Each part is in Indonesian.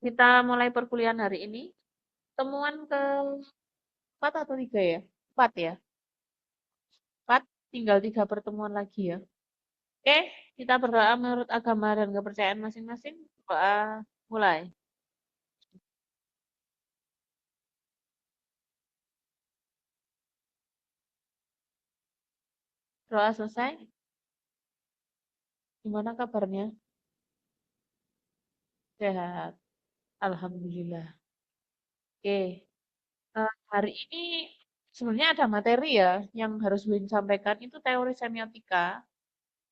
kita mulai perkuliahan hari ini. Temuan ke 4 atau 3 ya? 4 ya? 4, tinggal 3 pertemuan lagi ya. Oke, kita berdoa menurut agama dan kepercayaan masing-masing. Doa mulai. Doa selesai. Gimana kabarnya? Sehat. Alhamdulillah. Oke, hari ini sebenarnya ada materi ya yang harus Win sampaikan itu teori semiotika,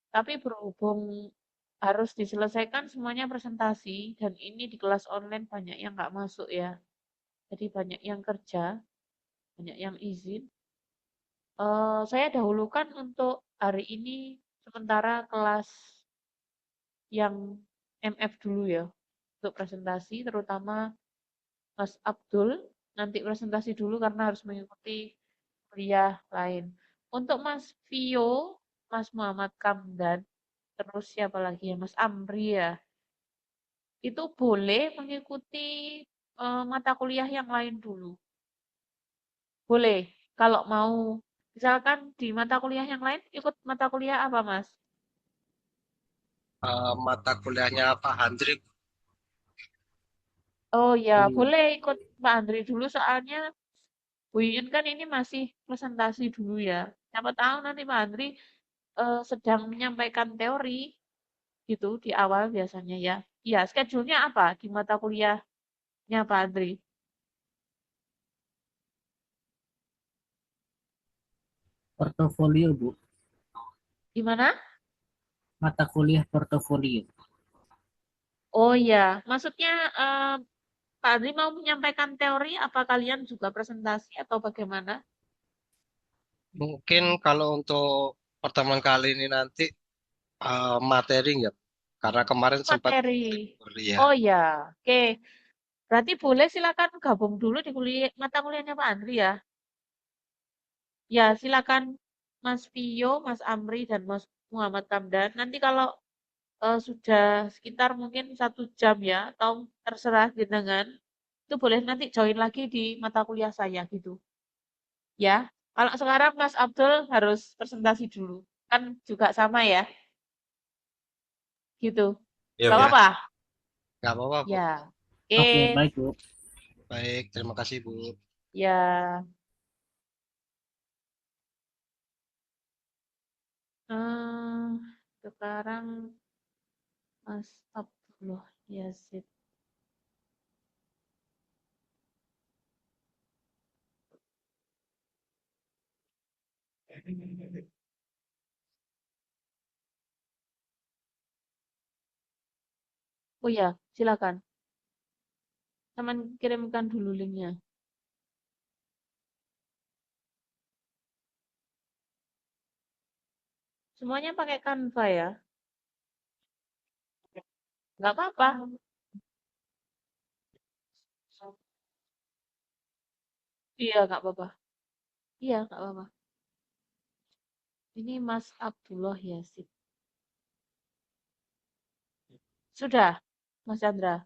tapi berhubung harus diselesaikan semuanya presentasi dan ini di kelas online banyak yang nggak masuk ya. Jadi banyak yang kerja, banyak yang izin. Saya dahulukan untuk hari ini sementara kelas yang MF dulu ya untuk presentasi, terutama Mas Abdul nanti presentasi dulu karena harus mengikuti kuliah lain. Untuk Mas Vio, Mas Muhammad Kamdan, terus siapa lagi ya, Mas Amri ya, itu boleh mengikuti mata kuliah yang lain dulu. Boleh. Kalau mau, misalkan di mata kuliah yang lain, ikut mata kuliah apa, Mas? Mata kuliahnya Pak Handrik. Oh ya, Hmm. boleh ikut Pak Andri dulu soalnya Bu Yuyun kan ini masih presentasi dulu ya. Siapa tahu nanti Pak Andri sedang menyampaikan teori gitu di awal biasanya ya. Iya, schedule-nya apa di mata kuliahnya Pak Andri? Portofolio, Bu. Gimana? Mata kuliah portofolio. Oh ya, maksudnya Pak Andri mau menyampaikan teori apa kalian juga presentasi atau bagaimana? Mungkin kalau untuk pertemuan kali ini nanti materi nggak? Karena kemarin sempat Materi. kuliah. Oh ya, oke. Berarti boleh silakan gabung dulu di kuliah mata kuliahnya Pak Andri ya. Ya, silakan Mas Vio, Mas Amri, dan Mas Muhammad Kamdan. Nanti kalau sudah sekitar mungkin 1 jam ya, atau terserah jenengan, itu boleh nanti join lagi di mata kuliah saya gitu. Ya, kalau sekarang Mas Abdul harus presentasi dulu. Kan juga sama ya, gitu. Iya, Gak ya. apa-apa? Nggak apa-apa, Bu. Ya. Oke, Oke, baik, Bu. Baik, terima kasih, Bu. ya. eh Sekarang Mas Abdullah Yazid. Oh ya, silakan. Teman kirimkan dulu linknya. Semuanya pakai Canva ya? Nggak apa-apa. Iya, nggak apa-apa. Iya, nggak apa-apa. Ini Mas Abdullah Yazid. Sudah, Mas Chandra.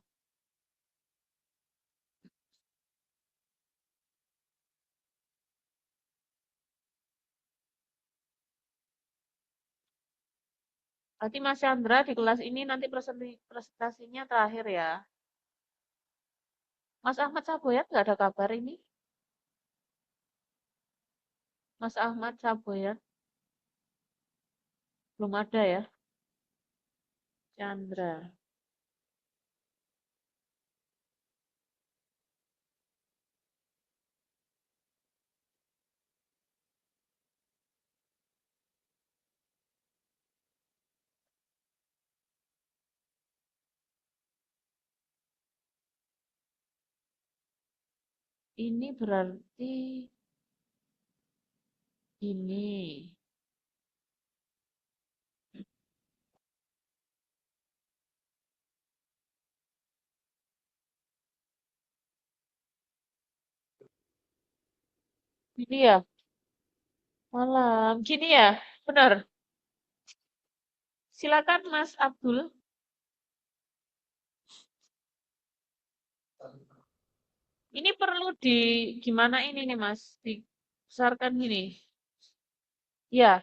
Berarti Mas Chandra di kelas ini nanti presentasinya terakhir ya. Mas Ahmad Saboyat nggak ada kabar ini. Mas Ahmad Saboyat belum ada ya. Chandra. Ini berarti ini. Ini ya, malam. Gini ya, benar. Silakan Mas Abdul. Ini perlu gimana ini nih Mas? Dibesarkan gini. Ya,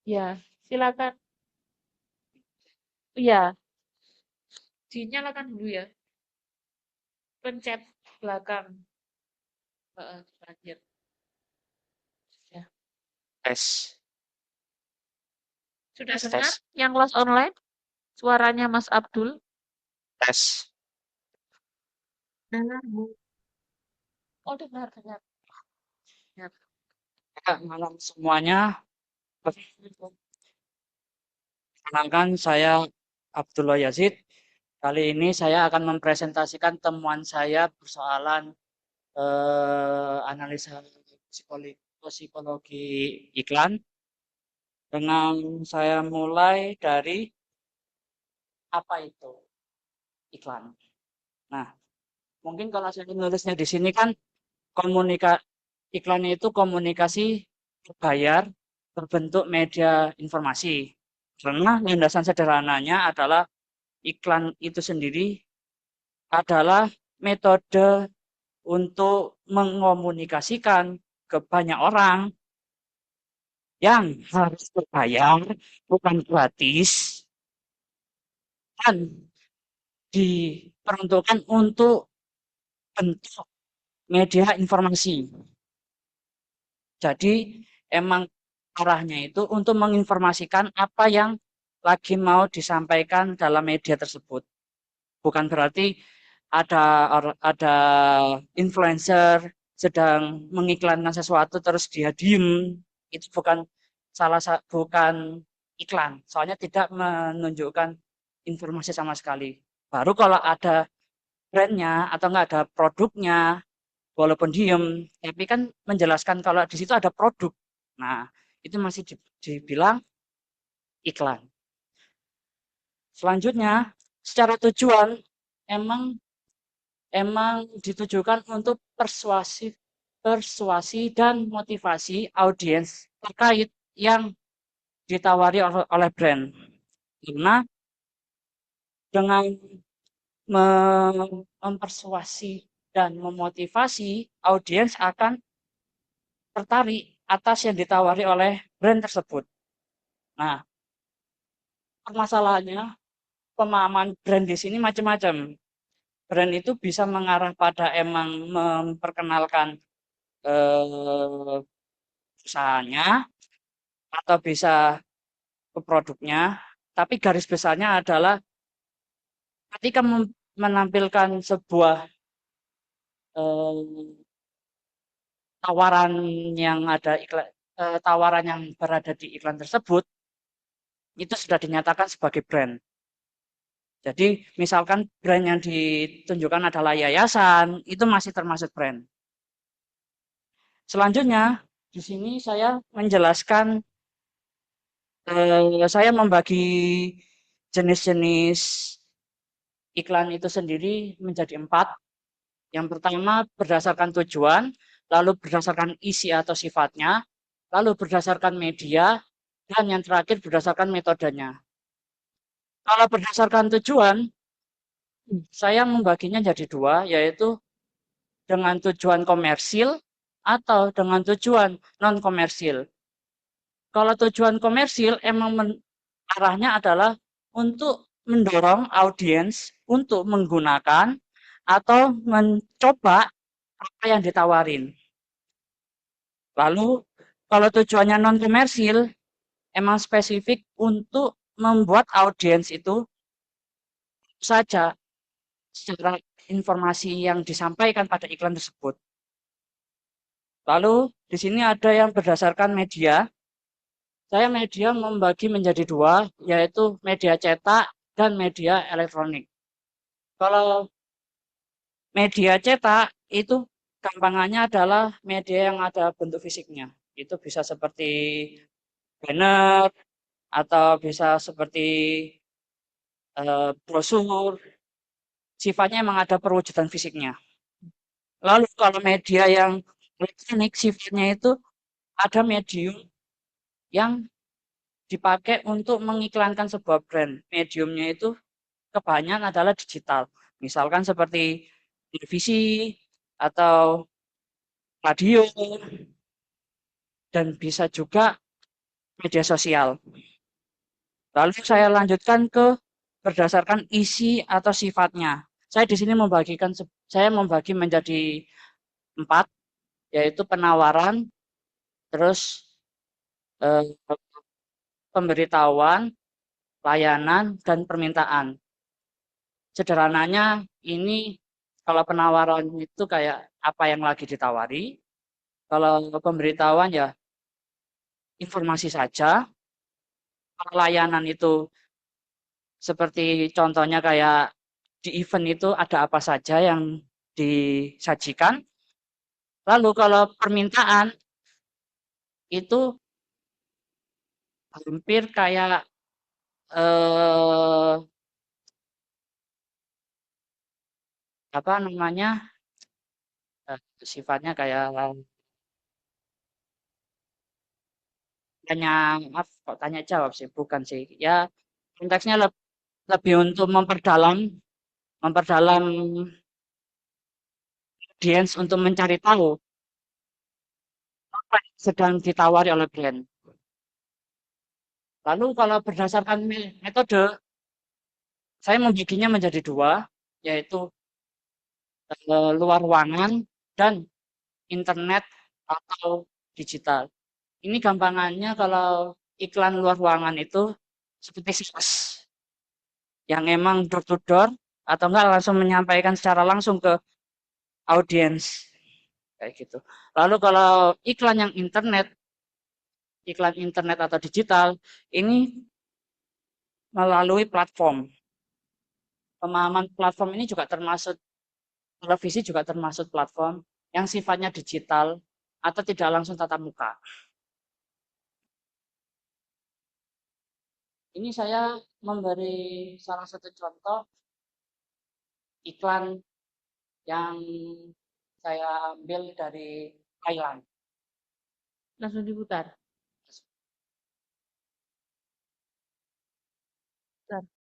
ya. Silakan. Ya, dinyalakan dulu ya. Pencet belakang. Terakhir. Ya. Tes, Sudah tes, dengar tes, yang kelas online? Suaranya Mas Abdul? tes. Dengar, Bu. Oh, dengar, dengar. Dengar. Ya, malam semuanya. Perkenalkan, saya Abdullah Yazid. Kali ini saya akan mempresentasikan temuan saya persoalan analisa psikologi iklan dengan saya mulai dari apa itu iklan. Nah, mungkin kalau saya nulisnya di sini kan komunika iklan itu komunikasi berbayar berbentuk media informasi. Karena landasan sederhananya adalah iklan itu sendiri adalah metode untuk mengomunikasikan ke banyak orang yang harus berbayar, bukan gratis, dan diperuntukkan untuk bentuk media informasi. Jadi emang arahnya itu untuk menginformasikan apa yang lagi mau disampaikan dalam media tersebut. Bukan berarti ada influencer sedang mengiklankan sesuatu terus dia diem. Itu bukan iklan. Soalnya tidak menunjukkan informasi sama sekali. Baru kalau ada brandnya atau enggak ada produknya, walaupun diem, tapi kan menjelaskan kalau di situ ada produk. Nah, itu masih dibilang iklan. Selanjutnya, secara tujuan emang emang ditujukan untuk persuasi dan motivasi audiens terkait yang ditawari oleh brand. Karena dengan mempersuasi dan memotivasi, audiens akan tertarik atas yang ditawari oleh brand tersebut. Nah, permasalahannya pemahaman brand di sini macam-macam. Brand itu bisa mengarah pada emang memperkenalkan eh, usahanya atau bisa ke produknya, tapi garis besarnya adalah ketika menampilkan sebuah eh, tawaran tawaran yang berada di iklan tersebut itu sudah dinyatakan sebagai brand. Jadi misalkan brand yang ditunjukkan adalah yayasan, itu masih termasuk brand. Selanjutnya di sini saya menjelaskan saya membagi jenis-jenis iklan itu sendiri menjadi 4. Yang pertama berdasarkan tujuan, lalu berdasarkan isi atau sifatnya, lalu berdasarkan media, dan yang terakhir berdasarkan metodenya. Kalau berdasarkan tujuan, saya membaginya jadi 2, yaitu dengan tujuan komersil atau dengan tujuan non-komersil. Kalau tujuan komersil emang arahnya adalah untuk mendorong audiens untuk menggunakan atau mencoba apa yang ditawarin. Lalu kalau tujuannya non komersil emang spesifik untuk membuat audiens itu saja secara informasi yang disampaikan pada iklan tersebut. Lalu di sini ada yang berdasarkan media. Saya media membagi menjadi 2, yaitu media cetak dan media elektronik. Kalau media cetak itu gampangannya adalah media yang ada bentuk fisiknya. Itu bisa seperti banner atau bisa seperti brosur. Sifatnya memang ada perwujudan fisiknya. Lalu kalau media yang elektronik sifatnya itu ada medium yang dipakai untuk mengiklankan sebuah brand. Mediumnya itu kebanyakan adalah digital. Misalkan seperti televisi atau radio, dan bisa juga media sosial. Lalu saya lanjutkan ke berdasarkan isi atau sifatnya. Saya di sini saya membagi menjadi 4, yaitu penawaran, terus eh, pemberitahuan, layanan, dan permintaan. Sederhananya ini kalau penawaran itu kayak apa yang lagi ditawari, kalau pemberitahuan ya informasi saja, kalau layanan itu seperti contohnya kayak di event itu ada apa saja yang disajikan. Lalu kalau permintaan itu hampir kayak eh, apa namanya sifatnya kayak tanya maaf kok tanya jawab sih bukan sih ya konteksnya lebih untuk memperdalam memperdalam audiens untuk mencari tahu apa yang sedang ditawari oleh brand. Lalu kalau berdasarkan metode, saya membaginya menjadi 2, yaitu luar ruangan dan internet atau digital. Ini gampangannya kalau iklan luar ruangan itu seperti sales yang emang door to door atau enggak langsung menyampaikan secara langsung ke audiens kayak gitu. Lalu kalau iklan internet atau digital ini melalui platform. Pemahaman platform ini juga termasuk televisi juga termasuk platform yang sifatnya digital atau tidak langsung tatap muka. Ini saya memberi salah satu contoh iklan yang saya ambil dari Thailand. Langsung diputar. Bentar.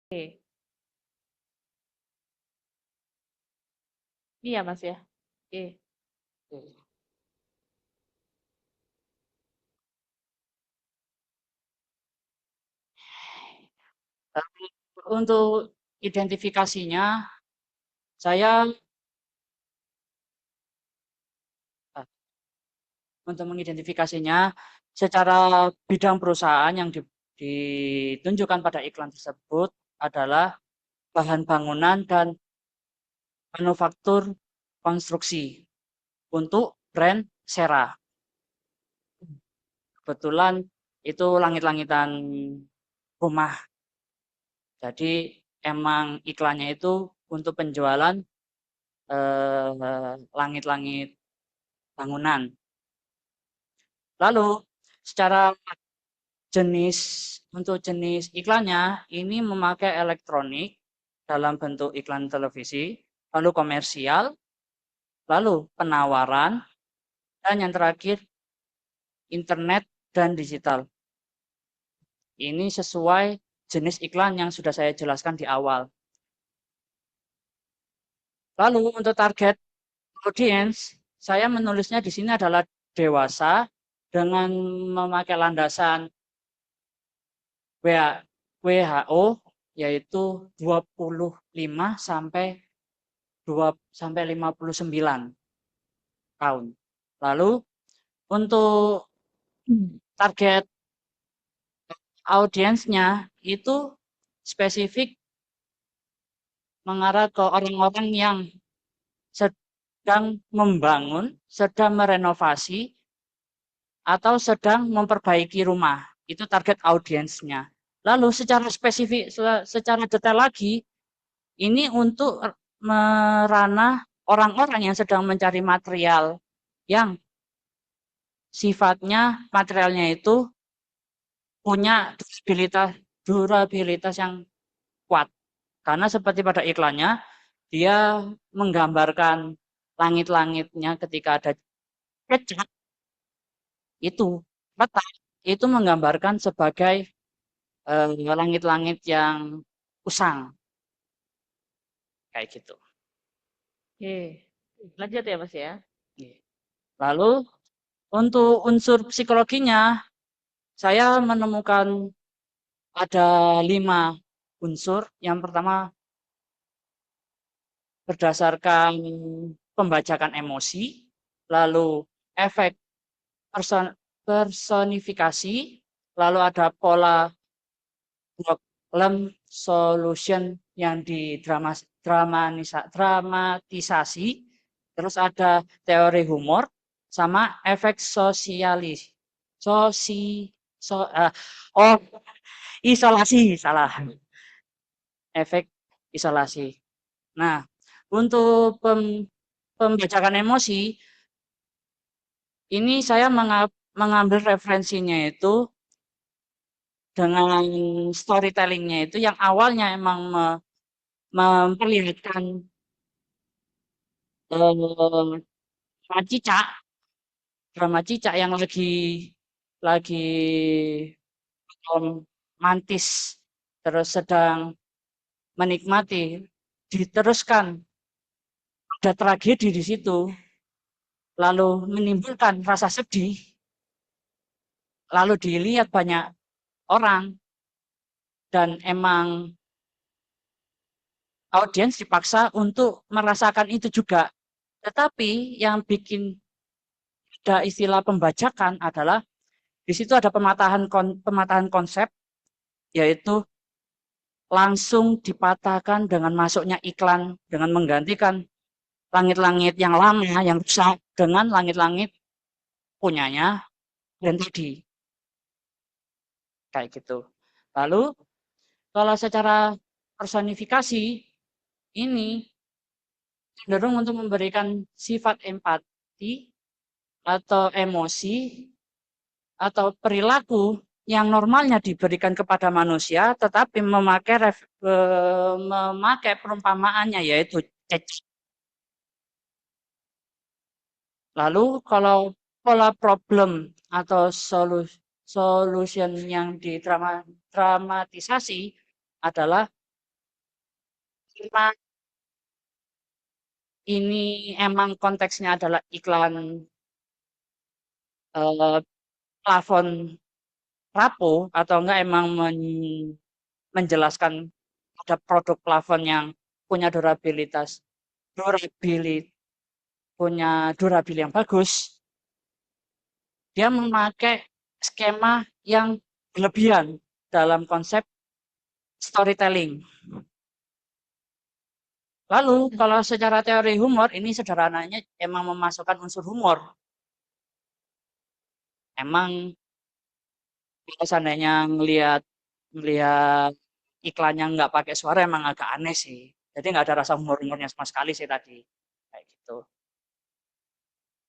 Oke. Iya, Mas ya. Oke. Tapi untuk identifikasinya, saya untuk mengidentifikasinya secara bidang perusahaan yang ditunjukkan pada iklan tersebut adalah bahan bangunan dan manufaktur konstruksi untuk brand Sera. Kebetulan itu langit-langitan rumah. Jadi emang iklannya itu untuk penjualan langit-langit bangunan. Lalu secara jenis untuk jenis iklannya ini memakai elektronik dalam bentuk iklan televisi, lalu komersial, lalu penawaran, dan yang terakhir internet dan digital. Ini sesuai jenis iklan yang sudah saya jelaskan di awal. Lalu untuk target audience, saya menulisnya di sini adalah dewasa dengan memakai landasan WHO yaitu 25 sampai 59 tahun. Lalu untuk target audiensnya itu spesifik mengarah ke orang-orang yang sedang membangun, sedang merenovasi, atau sedang memperbaiki rumah. Itu target audiensnya. Lalu secara spesifik, secara detail lagi, ini untuk merana orang-orang yang sedang mencari material yang sifatnya materialnya itu punya durabilitas yang kuat. Karena seperti pada iklannya, dia menggambarkan langit-langitnya ketika ada cacat, itu retak, itu menggambarkan sebagai langit-langit yang usang, kayak gitu. Oke. Lanjut ya, Mas ya. Lalu untuk unsur psikologinya, saya menemukan ada 5 unsur. Yang pertama berdasarkan pembajakan emosi, lalu efek personifikasi, lalu ada pola problem solution yang dramatisasi, terus ada teori humor, sama efek sosialis, sosi, so, oh isolasi, salah, efek isolasi. Nah, untuk pembajakan emosi, ini saya mengambil referensinya itu dengan storytellingnya itu yang awalnya emang memperlihatkan drama cicak, drama cicak yang lagi romantis terus sedang menikmati, diteruskan ada tragedi di situ, lalu menimbulkan rasa sedih, lalu dilihat banyak orang dan emang audiens dipaksa untuk merasakan itu juga. Tetapi yang bikin ada istilah pembajakan adalah di situ ada pematahan konsep, yaitu langsung dipatahkan dengan masuknya iklan dengan menggantikan langit-langit yang lama yang rusak dengan langit-langit punyanya dan tadi kayak gitu. Lalu kalau secara personifikasi ini cenderung untuk memberikan sifat empati atau emosi atau perilaku yang normalnya diberikan kepada manusia, tetapi memakai perumpamaannya yaitu cacat. Lalu kalau pola problem atau solution yang didramatisasi adalah karena ini emang konteksnya adalah iklan eh, plafon rapuh atau enggak emang menjelaskan ada produk plafon yang punya durability punya durability yang bagus, dia memakai skema yang berlebihan dalam konsep storytelling. Lalu kalau secara teori humor ini sederhananya emang memasukkan unsur humor. Emang kalau seandainya ngelihat iklannya nggak pakai suara emang agak aneh sih. Jadi nggak ada rasa humor-humornya sama sekali sih tadi. Kayak gitu.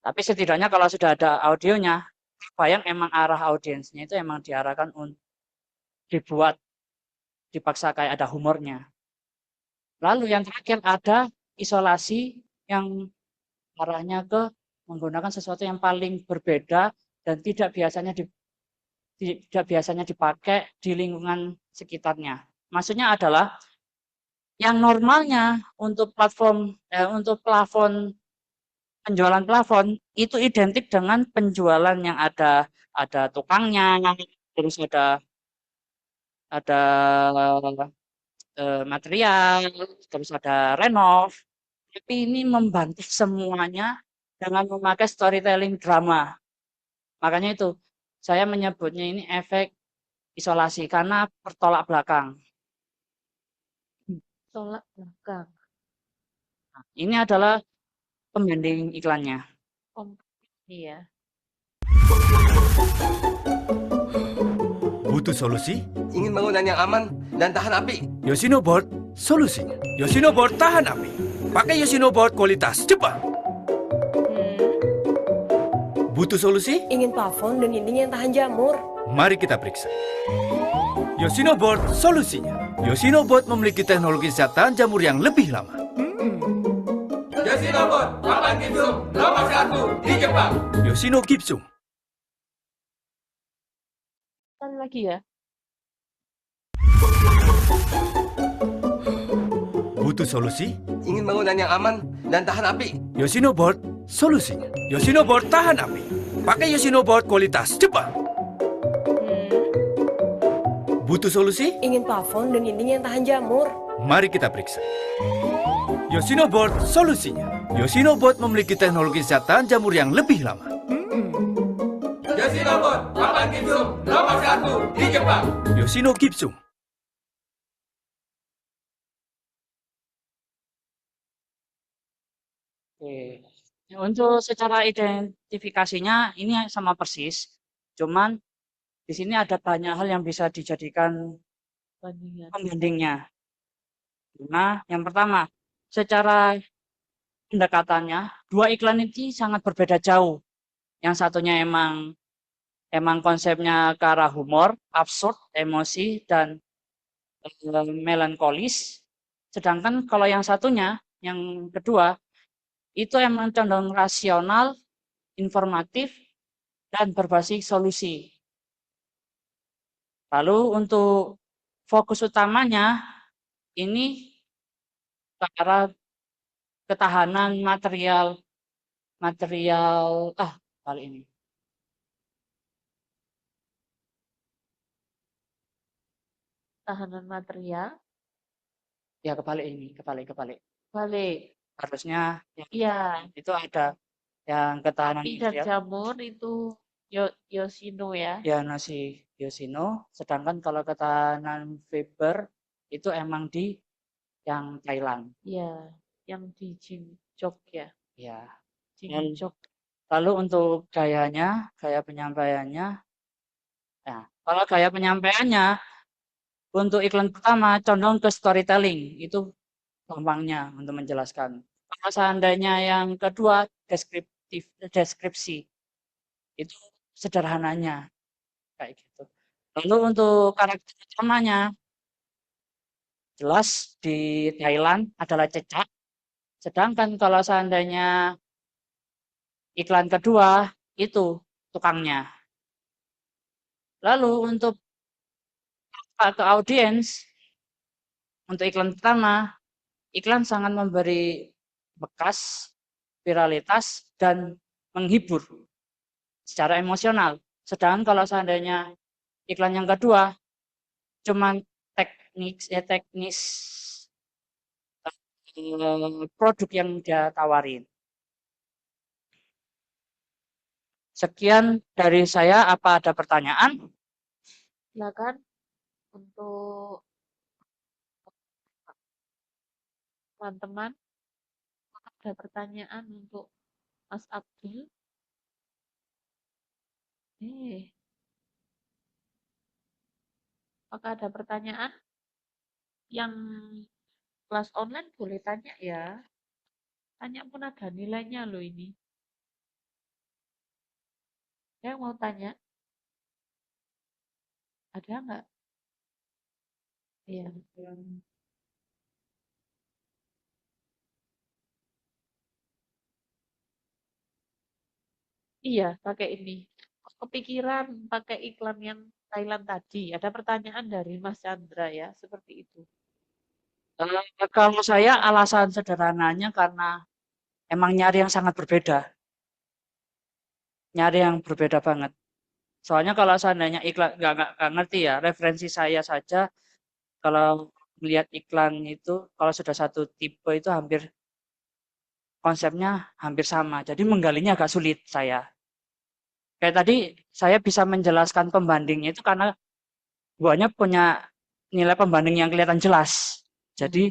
Tapi setidaknya kalau sudah ada audionya, bayang emang arah audiensnya itu emang diarahkan untuk dipaksa kayak ada humornya. Lalu yang terakhir ada isolasi yang arahnya ke menggunakan sesuatu yang paling berbeda dan tidak biasanya dipakai di lingkungan sekitarnya. Maksudnya adalah yang normalnya untuk untuk plafon penjualan plafon itu identik dengan penjualan yang ada tukangnya, terus ada material, terus ada renov. Tapi ini membantah semuanya dengan memakai storytelling drama. Makanya itu saya menyebutnya ini efek isolasi karena bertolak belakang. Tolak belakang. Nah, ini adalah pembanding iklannya. Iya. Butuh solusi? Ingin bangunan yang aman dan tahan api. Yoshinoboard, solusinya. Yoshinoboard tahan api. Pakai Yoshinoboard kualitas cepat. Butuh solusi? Ingin plafon dan dinding yang tahan jamur. Mari kita periksa. Yoshinoboard, solusinya. Yoshinoboard memiliki teknologi zat tahan jamur yang lebih lama. Yoshinoboard, papan gipsum nomor 1 di Jepang. Yoshino Gipsum. Lagi ya. Butuh solusi? Ingin bangunan yang aman dan tahan api. Yoshinoboard, solusinya. Yoshinoboard tahan api. Pakai Yoshinoboard kualitas cepat. Butuh solusi? Ingin plafon dan dinding yang tahan jamur. Mari kita periksa. Yoshinoboard, solusinya. Yoshinoboard memiliki teknologi zat tahan jamur yang lebih lama. Yoshinoboard, papan gipsum nomor 1 di Jepang. Yoshino Gipsum. Oke. Untuk secara identifikasinya ini sama persis, cuman di sini ada banyak hal yang bisa dijadikan pembandingnya. Nah, yang pertama, secara pendekatannya, dua iklan ini sangat berbeda jauh. Yang satunya emang konsepnya ke arah humor, absurd, emosi, dan melankolis. Sedangkan kalau yang satunya, yang kedua, itu emang condong rasional, informatif, dan berbasis solusi. Lalu untuk fokus utamanya ini ke arah ketahanan material kali ini. Tahanan material. Ya kebalik ini, kebalik. Balik. Harusnya yang Iya. itu ada yang ketahanan Api dan material. jamur itu Yoshino ya. Ya nasi Yoshino, sedangkan kalau ketahanan fiber itu emang di yang Thailand. Iya, yang di Jinjok ya. Ya. Jinjok. Lalu untuk gaya penyampaiannya, nah, kalau gaya penyampaiannya untuk iklan pertama condong ke storytelling, itu gampangnya untuk menjelaskan. Kalau seandainya yang kedua deskripsi, itu sederhananya kayak gitu. Lalu untuk karakter utamanya, jelas di Thailand adalah cecak. Sedangkan kalau seandainya iklan kedua itu tukangnya. Lalu untuk ke audiens, untuk iklan pertama iklan sangat memberi bekas, viralitas, dan menghibur secara emosional. Sedangkan kalau seandainya iklan yang kedua cuman teknis produk yang dia tawarin. Sekian dari saya, apa ada pertanyaan? Silakan untuk teman-teman, ada pertanyaan untuk Mas Abdul? Apakah ada pertanyaan? Yang kelas online boleh tanya ya. Tanya pun ada nilainya loh ini. Yang mau tanya? Ada nggak? Iya. Iya, pakai ini. Kepikiran pakai iklan yang Thailand tadi. Ada pertanyaan dari Mas Chandra ya, seperti itu. Kalau saya alasan sederhananya karena emang nyari yang sangat berbeda. Nyari yang berbeda banget. Soalnya kalau seandainya iklan nggak ngerti ya, referensi saya saja kalau melihat iklan itu kalau sudah satu tipe itu hampir konsepnya hampir sama. Jadi menggalinya agak sulit saya. Kayak tadi saya bisa menjelaskan pembandingnya itu karena buahnya punya nilai pembanding yang kelihatan jelas. Jadi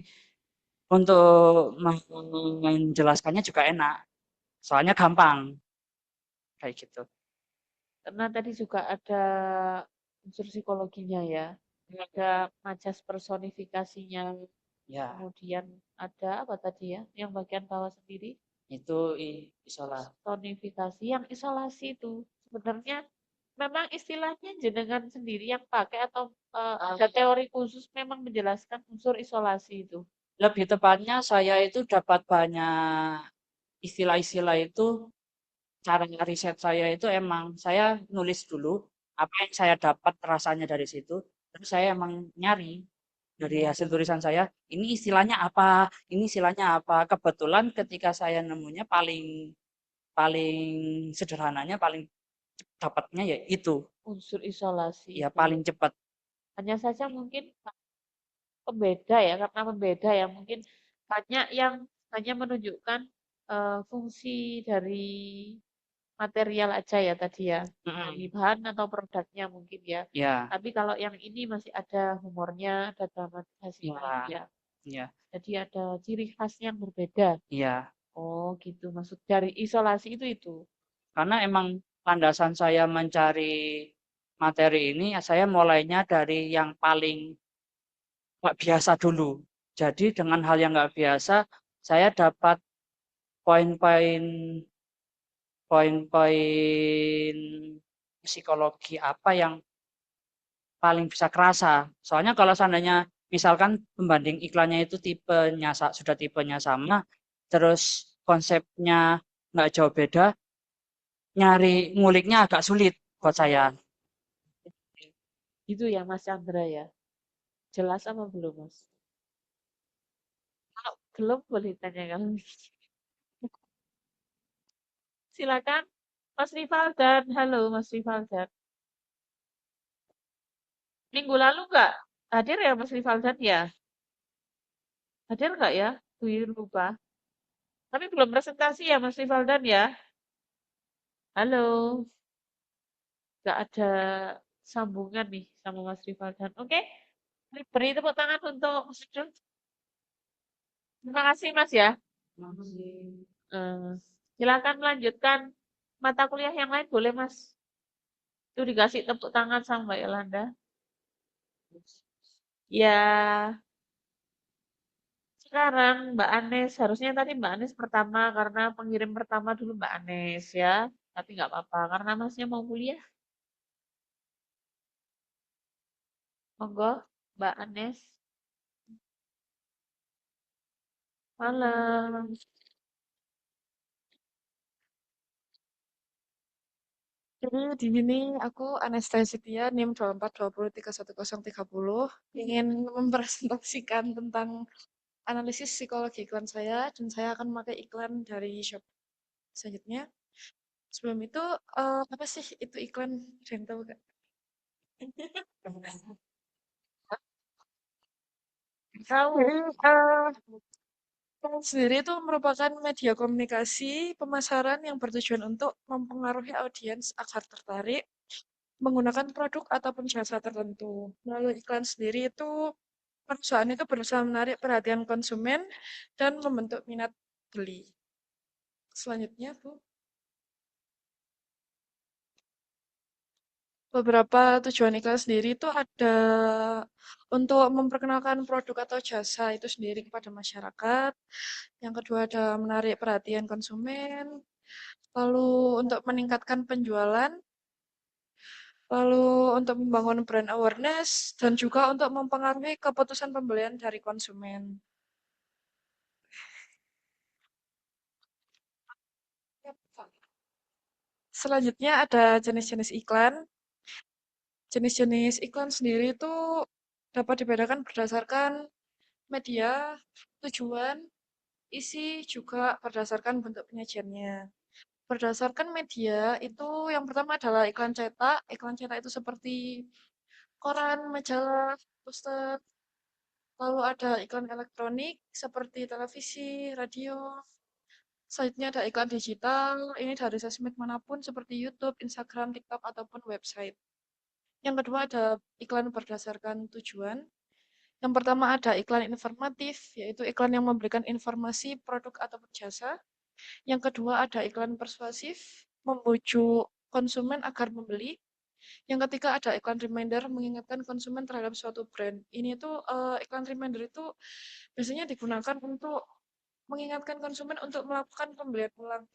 untuk menjelaskannya juga enak. Soalnya gampang kayak gitu. Karena tadi juga ada unsur psikologinya ya. Ada majas personifikasinya. Ya, Kemudian ada apa tadi ya? Yang bagian bawah sendiri. itu isolasi. Personifikasi yang isolasi itu. Sebenarnya memang istilahnya jenengan sendiri yang pakai atau ada teori khusus memang menjelaskan unsur isolasi itu. Lebih tepatnya saya itu dapat banyak istilah-istilah itu, cara riset saya itu emang saya nulis dulu apa yang saya dapat rasanya dari situ, terus saya emang nyari dari hasil tulisan saya, ini istilahnya apa, ini istilahnya apa. Kebetulan ketika saya nemunya paling paling sederhananya, paling dapatnya ya itu, Unsur isolasi ya itu. paling cepat. Hanya saja mungkin pembeda ya, karena pembeda ya mungkin banyak yang hanya menunjukkan fungsi dari material aja ya tadi ya, dari bahan atau produknya mungkin ya. Ya, Tapi kalau yang ini masih ada humornya, ada dramatisasinya ya, ya. ya, Jadi ada ciri khas yang berbeda. ya. Oh gitu, maksud dari isolasi itu. Karena emang landasan saya mencari materi ini, ya saya mulainya dari yang paling nggak biasa dulu. Jadi dengan hal yang nggak biasa, saya dapat poin-poin poin-poin psikologi apa yang paling bisa kerasa. Soalnya kalau seandainya misalkan pembanding iklannya itu tipenya sudah tipenya sama, terus konsepnya nggak jauh beda, nyari nguliknya agak sulit buat saya. Itu ya Mas Chandra ya. Jelas apa belum Mas? Kalau belum boleh tanyakan. Silakan Mas Rival dan halo Mas Rival dan minggu lalu nggak hadir ya Mas Rival dan ya? Hadir nggak ya? Buyur lupa. Tapi belum presentasi ya Mas Rival dan ya? Halo, nggak ada sambungan nih sama Mas Rival dan. Oke, beri tepuk tangan untuk Mas Ridwan. Terima kasih Mas ya. Eh, silakan melanjutkan mata kuliah yang lain boleh Mas. Itu dikasih tepuk tangan sama Mbak Yolanda. Ya, sekarang Mbak Anes. Harusnya tadi Mbak Anes pertama karena pengirim pertama dulu Mbak Anes ya. Tapi nggak apa-apa karena Masnya mau kuliah. Monggo, Mbak Anes. Malam. Jadi di sini aku Anastasia NIM 2420311030 ingin mempresentasikan tentang analisis psikologi iklan saya dan saya akan memakai iklan dari shop selanjutnya. Sebelum itu, apa sih itu iklan? Ada yang tahu nggak? Tahu. Iklan sendiri itu merupakan media komunikasi pemasaran yang bertujuan untuk mempengaruhi audiens agar tertarik menggunakan produk ataupun jasa tertentu. Melalui iklan sendiri itu perusahaan itu berusaha menarik perhatian konsumen dan membentuk minat beli. Selanjutnya, Bu. Beberapa tujuan iklan sendiri itu ada untuk memperkenalkan produk atau jasa itu sendiri kepada masyarakat. Yang kedua ada menarik perhatian konsumen. Lalu untuk meningkatkan penjualan. Lalu untuk membangun brand awareness. Dan juga untuk mempengaruhi keputusan pembelian dari konsumen. Selanjutnya ada jenis-jenis iklan. Jenis-jenis iklan sendiri itu dapat dibedakan berdasarkan media, tujuan, isi, juga berdasarkan bentuk penyajiannya. Berdasarkan media, itu yang pertama adalah iklan cetak. Iklan cetak itu seperti koran, majalah, poster. Lalu ada iklan elektronik seperti televisi, radio. Selanjutnya ada iklan digital. Ini dari sosmed manapun seperti YouTube, Instagram, TikTok, ataupun website. Yang kedua ada iklan berdasarkan tujuan. Yang pertama ada iklan informatif, yaitu iklan yang memberikan informasi produk ataupun jasa. Yang kedua ada iklan persuasif, membujuk konsumen agar membeli. Yang ketiga ada iklan reminder, mengingatkan konsumen terhadap suatu brand. Ini tuh iklan reminder itu biasanya digunakan untuk mengingatkan konsumen untuk melakukan pembelian ulang.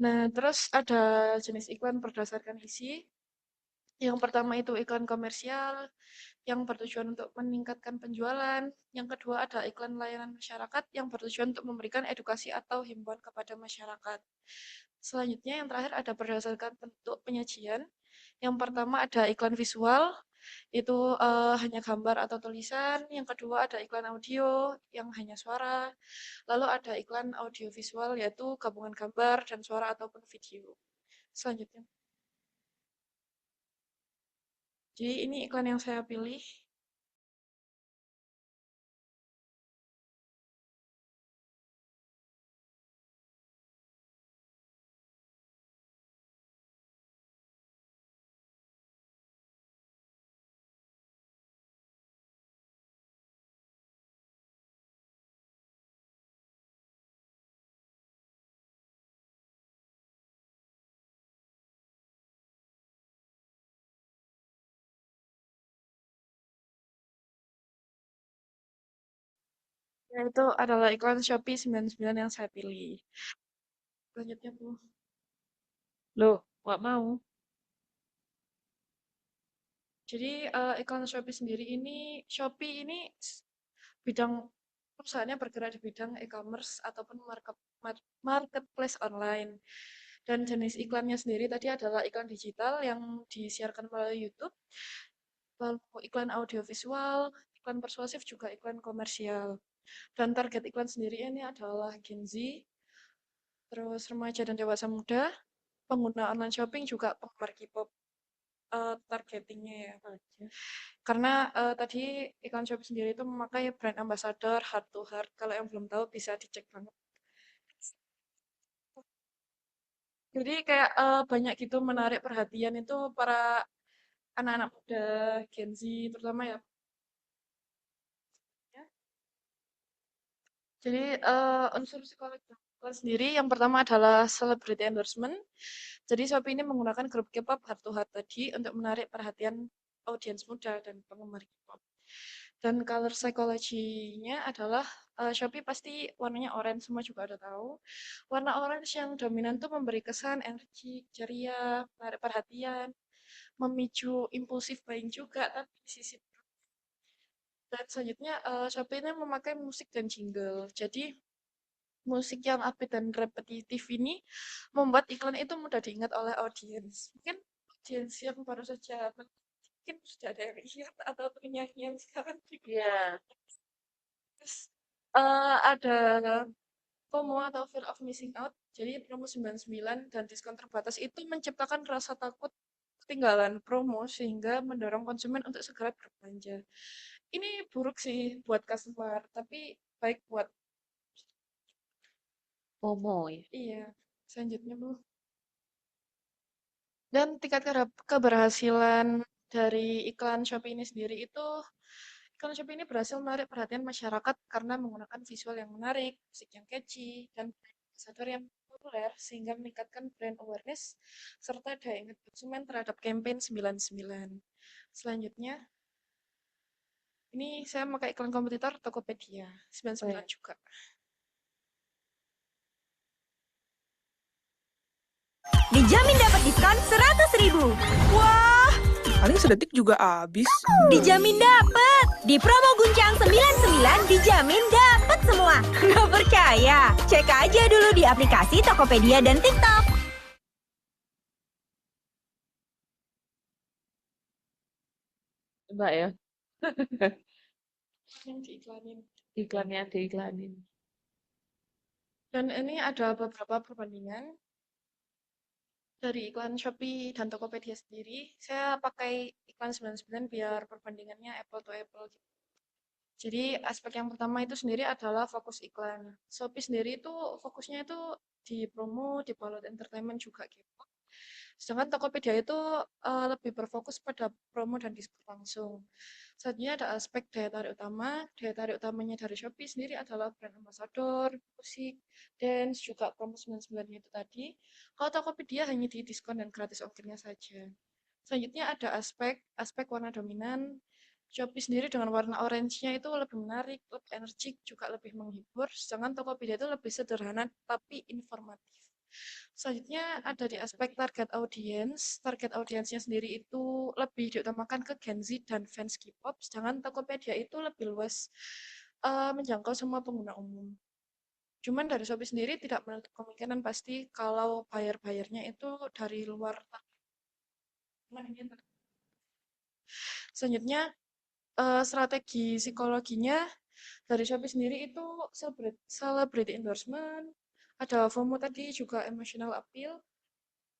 Nah, terus ada jenis iklan berdasarkan isi. Yang pertama itu iklan komersial, yang bertujuan untuk meningkatkan penjualan. Yang kedua ada iklan layanan masyarakat yang bertujuan untuk memberikan edukasi atau himbauan kepada masyarakat. Selanjutnya yang terakhir ada berdasarkan bentuk penyajian. Yang pertama ada iklan visual, itu hanya gambar atau tulisan. Yang kedua ada iklan audio yang hanya suara. Lalu ada iklan audio visual yaitu gabungan gambar dan suara ataupun video. Selanjutnya. Jadi ini iklan yang saya pilih. Itu adalah iklan Shopee 99 yang saya pilih. Selanjutnya, Bu. Loh, nggak mau. Jadi iklan Shopee sendiri ini, Shopee ini bidang perusahaannya bergerak di bidang e-commerce ataupun marketplace online. Dan jenis iklannya sendiri tadi adalah iklan digital yang disiarkan melalui YouTube, lalu iklan audiovisual, iklan persuasif, juga iklan komersial. Dan target iklan sendiri ini adalah Gen Z, terus remaja dan dewasa muda, pengguna online shopping, juga penggemar K-pop. Targetingnya ya. Karena tadi iklan Shopee sendiri itu memakai brand ambassador heart to heart. Kalau yang belum tahu bisa dicek banget. Jadi kayak banyak gitu menarik perhatian itu para anak-anak muda Gen Z terutama ya. Jadi unsur psikologi iklan sendiri yang pertama adalah celebrity endorsement. Jadi Shopee ini menggunakan grup K-pop heart to heart tadi untuk menarik perhatian audiens muda dan penggemar K-pop. Dan color psychology-nya adalah Shopee pasti warnanya orange, semua juga udah tahu. Warna orange yang dominan tuh memberi kesan energi, ceria, menarik perhatian, memicu impulsif buying juga, tapi di sisi dan selanjutnya Shopee ini memakai musik dan jingle. Jadi musik yang upbeat dan repetitif ini membuat iklan itu mudah diingat oleh audiens. Mungkin audiens yang baru saja mungkin sudah ada yang lihat atau penyanyi yang sekarang juga. Iya. Terus Ada FOMO atau fear of missing out. Jadi promo 99 dan diskon terbatas itu menciptakan rasa takut ketinggalan promo sehingga mendorong konsumen untuk segera berbelanja. Ini buruk sih buat customer, tapi baik buat FOMO ya. iya. Selanjutnya, Bu. Dan tingkat keberhasilan dari iklan Shopee ini sendiri itu, iklan Shopee ini berhasil menarik perhatian masyarakat karena menggunakan visual yang menarik, musik yang catchy, dan brand ambassador yang populer sehingga meningkatkan brand awareness serta daya ingat konsumen terhadap campaign 99. Selanjutnya, ini saya pakai iklan kompetitor Tokopedia 99 juga. Dijamin dapat diskon 100.000. Wah, Paling sedetik juga habis. dijamin dapat. Di promo Guncang 99 dijamin dapat semua. Nggak percaya? Cek aja dulu di aplikasi Tokopedia dan TikTok. Mbak ya, Yang diiklanin. iklannya diiklanin. Dan ini ada beberapa perbandingan dari iklan Shopee dan Tokopedia sendiri. Saya pakai iklan 99 biar perbandingannya apple to apple gitu. Jadi aspek yang pertama itu sendiri adalah fokus iklan. Shopee sendiri itu fokusnya itu di promo, di balut entertainment juga gitu. Sedangkan Tokopedia itu lebih berfokus pada promo dan diskon langsung. Selanjutnya ada aspek daya tarik utama. Daya tarik utamanya dari Shopee sendiri adalah brand ambassador, musik, dance, juga promo 99 itu tadi. Kalau Tokopedia hanya di diskon dan gratis ongkirnya saja. Selanjutnya ada aspek warna dominan. Shopee sendiri dengan warna orange-nya itu lebih menarik, lebih energik, juga lebih menghibur. Sedangkan Tokopedia itu lebih sederhana tapi informatif. Selanjutnya ada di aspek target audience. Target audiensnya sendiri itu lebih diutamakan ke Gen Z dan fans K-pop, sedangkan Tokopedia itu lebih luas menjangkau semua pengguna umum. Cuman dari Shopee sendiri tidak menutup kemungkinan pasti kalau buyer-buyernya itu dari luar. Selanjutnya strategi psikologinya dari Shopee sendiri itu celebrity endorsement, ada FOMO tadi juga emotional appeal,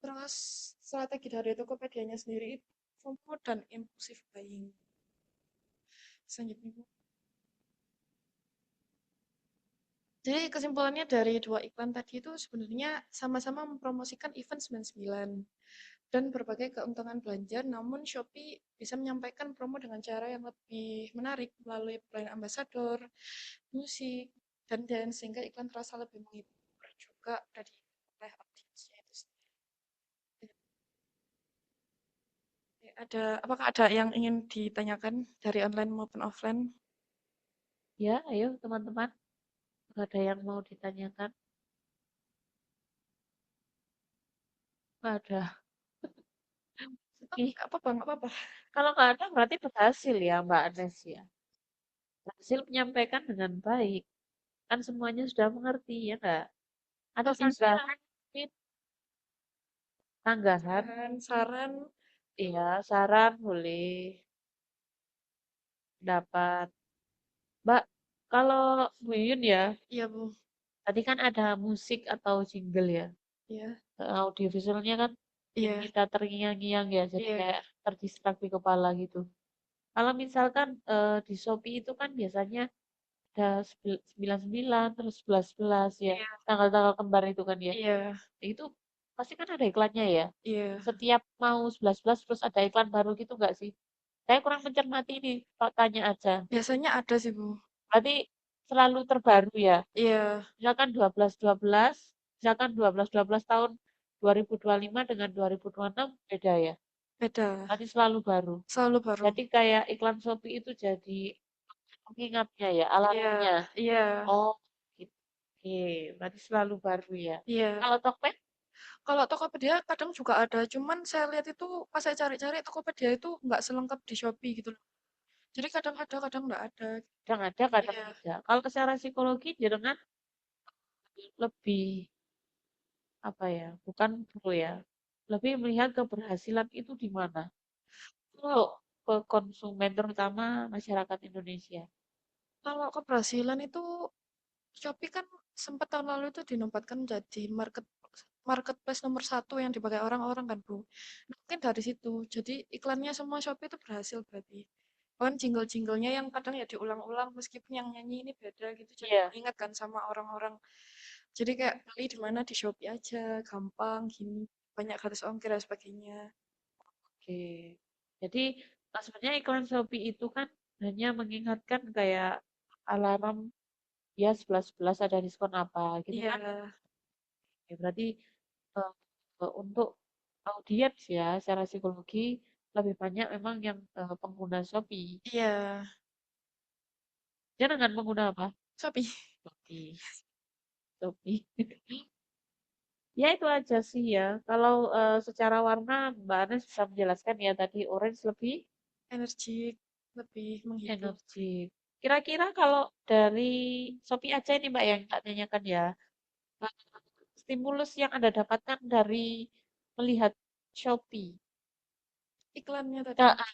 terus strategi dari Tokopedia-nya sendiri itu FOMO dan impulsive buying. Selanjutnya, Bu. Jadi kesimpulannya dari dua iklan tadi itu sebenarnya sama-sama mempromosikan event 99 dan berbagai keuntungan belanja, namun Shopee bisa menyampaikan promo dengan cara yang lebih menarik melalui brand ambassador, musik, dan dance sehingga iklan terasa lebih menghibur juga dari oleh audiensnya itu sendiri. Apakah ada yang ingin ditanyakan dari online maupun offline? Ya, ayo teman-teman. Nggak ada yang mau ditanyakan? Nggak ada. Ih, Nggak apa-apa, nggak apa-apa. kalau nggak ada berarti berhasil ya Mbak Anes ya. Berhasil menyampaikan dengan baik. Kan semuanya sudah mengerti ya nggak? Ada Kalau bisa tanggapan? Fit? Tanggapan? saran, Iya, saran boleh. Dapat. Mbak, kalau Bu Yun ya, iya Bu, tadi kan ada musik atau jingle ya. iya, Audiovisualnya kan bikin iya, kita terngiang-ngiang ya, jadi iya, kayak terdistrak di kepala gitu. Kalau misalkan di Shopee itu kan biasanya ada 99 terus 11 ya, iya, tanggal-tanggal kembar itu kan ya. iya, Itu pasti kan ada iklannya ya. iya. Setiap mau 11 terus ada iklan baru gitu nggak sih? Saya kurang mencermati ini, tanya aja. Biasanya ada sih Bu. Berarti selalu terbaru ya. Iya, Misalkan 12-12, misalkan 12-12 tahun 2025 dengan 2026 beda ya. beda. Berarti selalu baru. Selalu baru. Jadi kayak iklan Shopee itu jadi pengingatnya ya, Iya, alarmnya. iya, Oh, gitu. Oke, berarti selalu baru ya. iya. Kalau Tokped, Kalau Tokopedia kadang juga ada, cuman saya lihat itu pas saya cari-cari Tokopedia itu nggak selengkap di Shopee gitu loh. Jadi kadang ada, kadang nggak ada. kadang ada, kadang Iya, tidak. Kalau secara psikologi, jenengan lebih apa ya? Bukan pro ya. Lebih melihat keberhasilan itu di mana? kalau Untuk ke konsumen terutama masyarakat Indonesia. kalau keberhasilan itu Shopee kan sempat tahun lalu itu dinobatkan menjadi marketplace nomor satu yang dipakai orang-orang kan, Bu. Nah, mungkin dari situ. Jadi iklannya semua Shopee itu berhasil berarti. Bahkan jingle-jinglenya yang kadang ya diulang-ulang meskipun yang nyanyi ini beda gitu. Jadi Iya. ingat kan sama orang-orang. Jadi kayak beli di mana di Shopee aja, gampang gini, banyak gratis ongkir dan sebagainya. Oke. Jadi sebenarnya iklan Shopee itu kan hanya mengingatkan kayak alarm ya 11.11 ada diskon apa gitu Iya, kan. Ya, berarti eh, untuk audiens ya secara psikologi lebih banyak memang yang pengguna Shopee. iya, Jangan pengguna apa? Shopee. Shopee. Shopee. Ya itu aja sih ya. Kalau secara warna Mbak Anes bisa menjelaskan ya tadi orange lebih Energik, lebih menghibur. energik. Kira-kira kalau dari Shopee aja ini Mbak yang tak tanyakan ya. eh, Stimulus yang Anda dapatkan dari melihat Shopee. Iklannya tadi, Nah, Mas.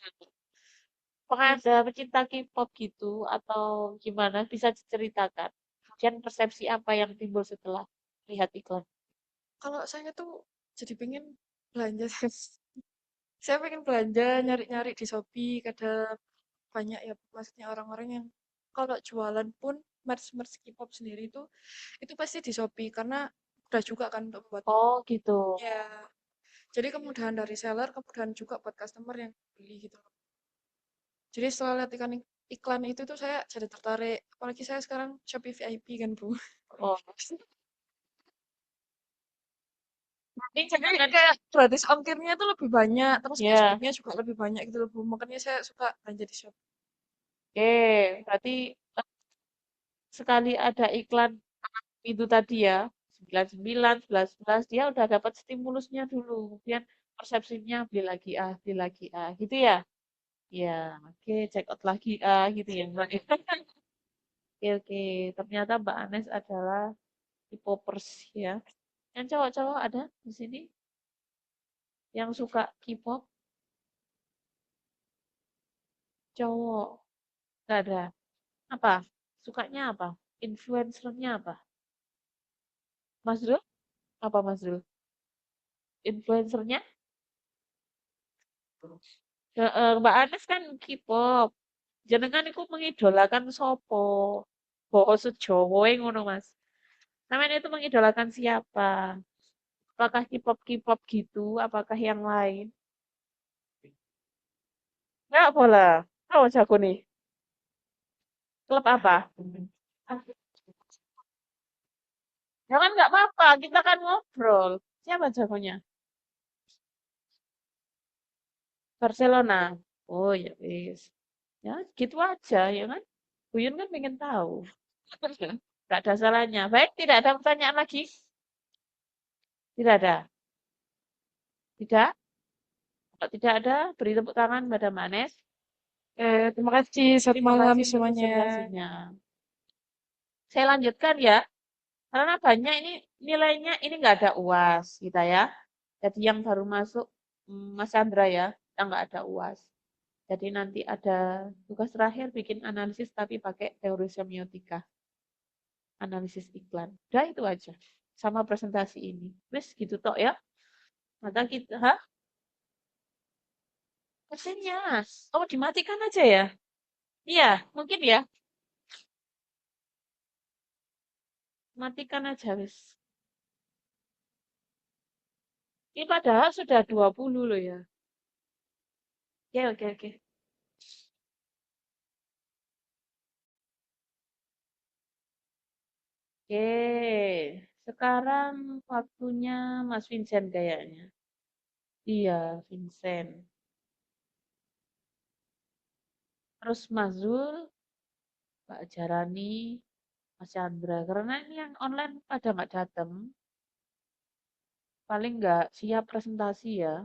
apakah Kalau ada pecinta K-pop gitu atau gimana? Bisa diceritakan. Kemudian persepsi apa yang timbul setelah lihat iklan? kalau saya tuh jadi pengen belanja. Saya pengen belanja, nyari-nyari di Shopee, kadang banyak ya, maksudnya orang-orang yang kalau jualan pun merch-merch K-pop sendiri itu pasti di Shopee karena mudah juga kan untuk buat. Oh gitu. Ya, jadi kemudahan dari seller, kemudahan juga buat customer yang beli gitu loh. Jadi setelah lihat iklan itu tuh saya jadi tertarik. Apalagi saya sekarang Shopee VIP kan, Bu. Oh, nanti Jadi jangan kayak gratis ongkirnya tuh lebih banyak, terus ya. cashbacknya juga lebih banyak gitu loh, Bu. Makanya saya suka belanja di Shopee. Oke, berarti eh, sekali ada iklan itu tadi ya, 99, 11, 11, dia udah dapat stimulusnya dulu. Kemudian persepsinya beli lagi ah, gitu ya. Ya, oke, check out lagi ah, gitu ya. Mbak. Oke, oke. Ternyata Mbak Anes adalah K-popers ya. Yang cowok-cowok ada di sini yang suka K-pop, cowok. Gak ada. Apa? Sukanya apa? Influencernya apa? Mas Dul? Apa Mas Dul? Influencernya? Mbak Anes kan K-pop. Jenengan iku mengidolakan sopo? Basa Jawa ngono Mas. Namanya itu mengidolakan siapa? Apakah K-pop gitu? Apakah yang lain? Nggak bola. Oh, jago nih. Klub apa? Ya kan nggak apa-apa, kita kan ngobrol. Siapa jagonya? Barcelona. Oh ya wis. Ya gitu aja ya kan. Buyun kan pengen tahu. Gak ada salahnya. Baik, tidak ada pertanyaan lagi. Tidak ada. Tidak. Kalau tidak ada, beri tepuk tangan pada Manes. Terima kasih. Selamat Terima malam kasih untuk semuanya. presentasinya. Saya lanjutkan ya. Karena banyak ini nilainya ini nggak ada UAS kita ya. Jadi yang baru masuk Mas Chandra ya, yang nggak ada UAS. Jadi nanti ada tugas terakhir bikin analisis tapi pakai teori semiotika, analisis iklan. Udah itu aja. Sama presentasi ini. Wes gitu tok ya. Maka kita, mesinnya. Oh, dimatikan aja ya. Iya, mungkin ya. Matikan aja wes. Ini padahal sudah 20 loh ya. Oke, oke, oke. Oke, sekarang waktunya Mas Vincent kayaknya. Iya, Vincent. Terus Mas Zul, Mbak Jarani, Mas Chandra. Karena ini yang online pada nggak datang, paling nggak siap presentasi ya.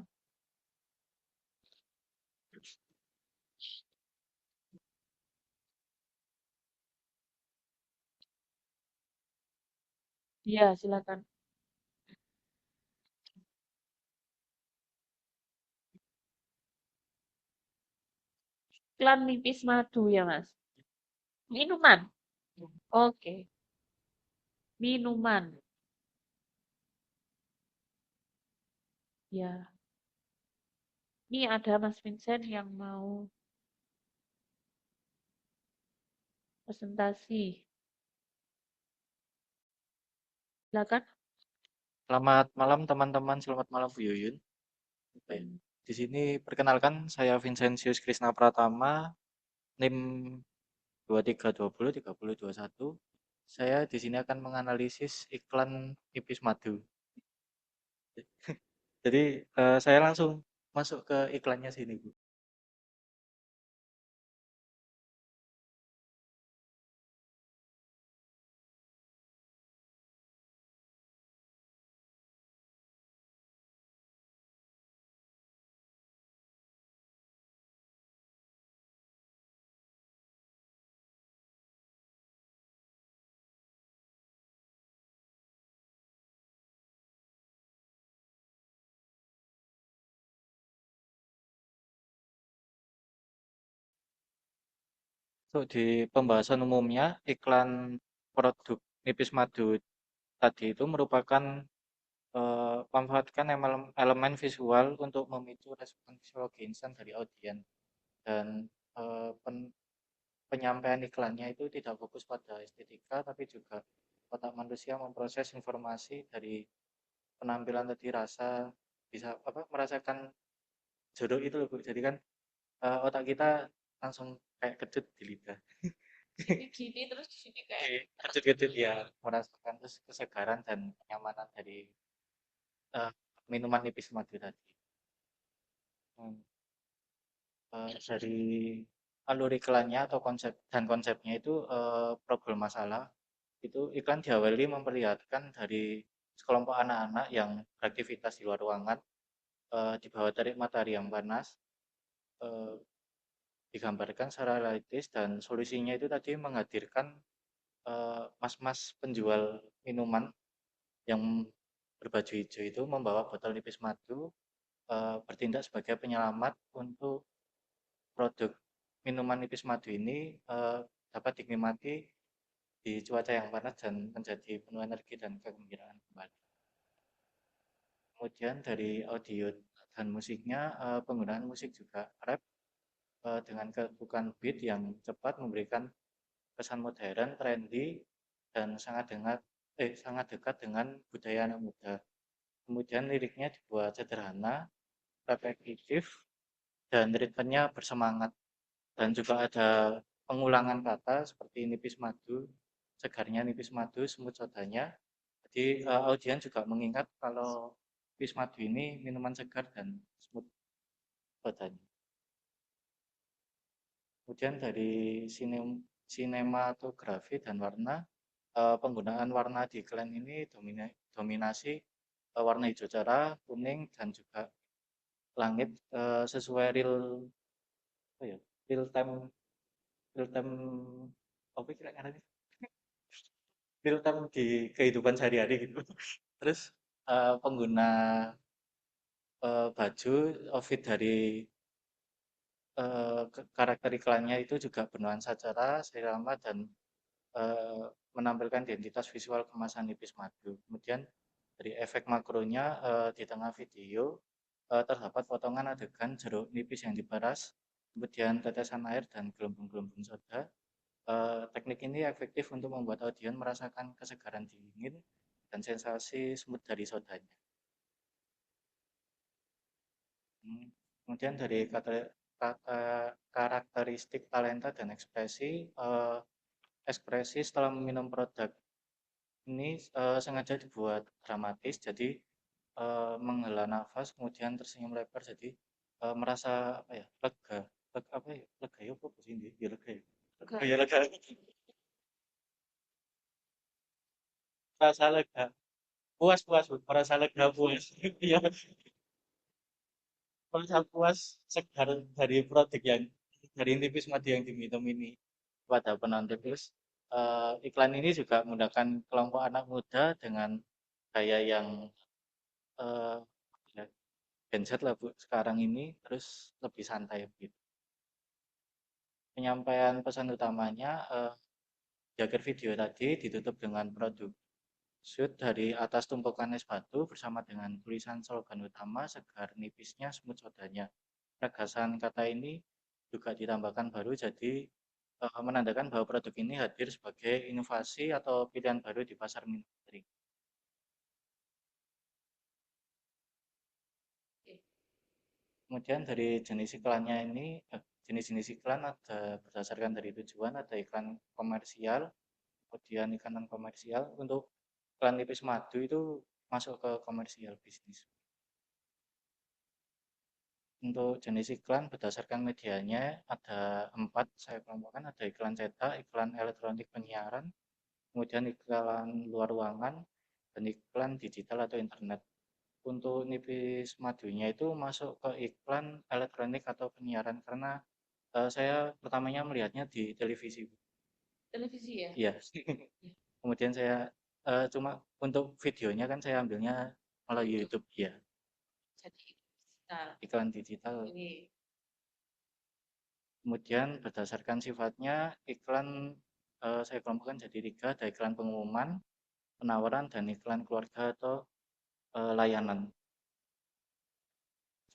Iya, silakan. Iklan nipis madu ya, Mas. Minuman. Oke. Minuman. Ya, ini ada Mas Vincent yang mau presentasi. Silakan. Selamat malam teman-teman, selamat malam Bu Yuyun. Baik. Di sini perkenalkan saya Vincentius Krisna Pratama, NIM 23203021. Saya di sini akan menganalisis iklan Nipis Madu. Jadi saya langsung masuk ke iklannya sini Bu. So, di pembahasan umumnya, iklan produk Nipis Madu tadi itu merupakan memanfaatkan elemen visual untuk memicu respon psikologi instan dari audiens dan penyampaian iklannya itu tidak fokus pada estetika tapi juga otak manusia memproses informasi dari penampilan tadi rasa bisa merasakan jodoh itu loh Bu. Jadi kan otak kita langsung kayak kecut di lidah. Gini terus di sini kayak Kecut-kecut ya, merasakan terus kesegaran dan kenyamanan dari minuman nipis madu tadi. Dari alur iklannya atau konsepnya itu problem masalah itu iklan diawali memperlihatkan dari sekelompok anak-anak yang beraktivitas di luar ruangan di bawah terik matahari yang panas, digambarkan secara realistis dan solusinya itu tadi menghadirkan mas-mas penjual minuman yang berbaju hijau itu membawa botol nipis madu bertindak sebagai penyelamat untuk produk minuman nipis madu ini dapat dinikmati di cuaca yang panas dan menjadi penuh energi dan kegembiraan kembali. Kemudian dari audio dan musiknya, penggunaan musik juga rap dengan ketukan beat yang cepat memberikan kesan modern, trendy, dan sangat dekat dengan budaya anak muda. Kemudian liriknya dibuat sederhana, repetitif, dan ritmenya bersemangat. Dan juga ada pengulangan kata seperti nipis madu, segarnya nipis madu, semut sodanya. Jadi audiens juga mengingat kalau nipis madu ini minuman segar dan semut sodanya. Kemudian dari sinematografi dan warna, penggunaan warna di iklan ini dominasi warna hijau cerah, kuning, dan juga langit sesuai real time real time di kehidupan sehari-hari gitu. Terus pengguna baju outfit dari karakter iklannya itu juga bernuansa cerah, seirama dan menampilkan identitas visual kemasan nipis madu. Kemudian dari efek makronya di tengah video terdapat potongan adegan jeruk nipis yang diperas, kemudian tetesan air dan gelembung-gelembung soda. Teknik ini efektif untuk membuat audiens merasakan kesegaran dingin dan sensasi smooth dari sodanya. Kemudian dari karakteristik talenta dan ekspresi setelah meminum produk ini sengaja dibuat dramatis, jadi menghela nafas kemudian tersenyum lebar, jadi merasa lega ya apa sih ini ya lega ya merasa lega puas merasa lega puas ya merasa puas segar dari produk yang dari nipis madu yang diminum ini pada penonton. Terus iklan ini juga menggunakan kelompok anak muda dengan gaya yang Gen Z lah Bu sekarang ini, terus lebih santai begitu. Penyampaian pesan utamanya di akhir video tadi ditutup dengan produk shoot dari atas tumpukan es batu bersama dengan tulisan slogan utama segar nipisnya semut sodanya. Penegasan kata ini juga ditambahkan baru jadi menandakan bahwa produk ini hadir sebagai inovasi atau pilihan baru di pasar miniatur. Kemudian dari jenis iklannya ini, jenis-jenis iklan ada berdasarkan dari tujuan, ada iklan komersial, kemudian iklan non komersial. Untuk iklan nipis madu itu masuk ke komersial bisnis. Untuk jenis iklan berdasarkan medianya ada 4, saya kelompokkan, ada iklan cetak, iklan elektronik penyiaran, kemudian iklan luar ruangan, dan iklan digital atau internet. Untuk nipis madunya itu masuk ke iklan elektronik atau penyiaran karena saya pertamanya melihatnya di televisi. Televisi ya? Iya. Kemudian saya cuma untuk videonya kan saya ambilnya melalui YouTube ya. Jadi digital. Iklan digital. Ini. Kemudian berdasarkan sifatnya iklan saya kelompokkan jadi 3, ada iklan pengumuman, penawaran, dan iklan keluarga atau layanan.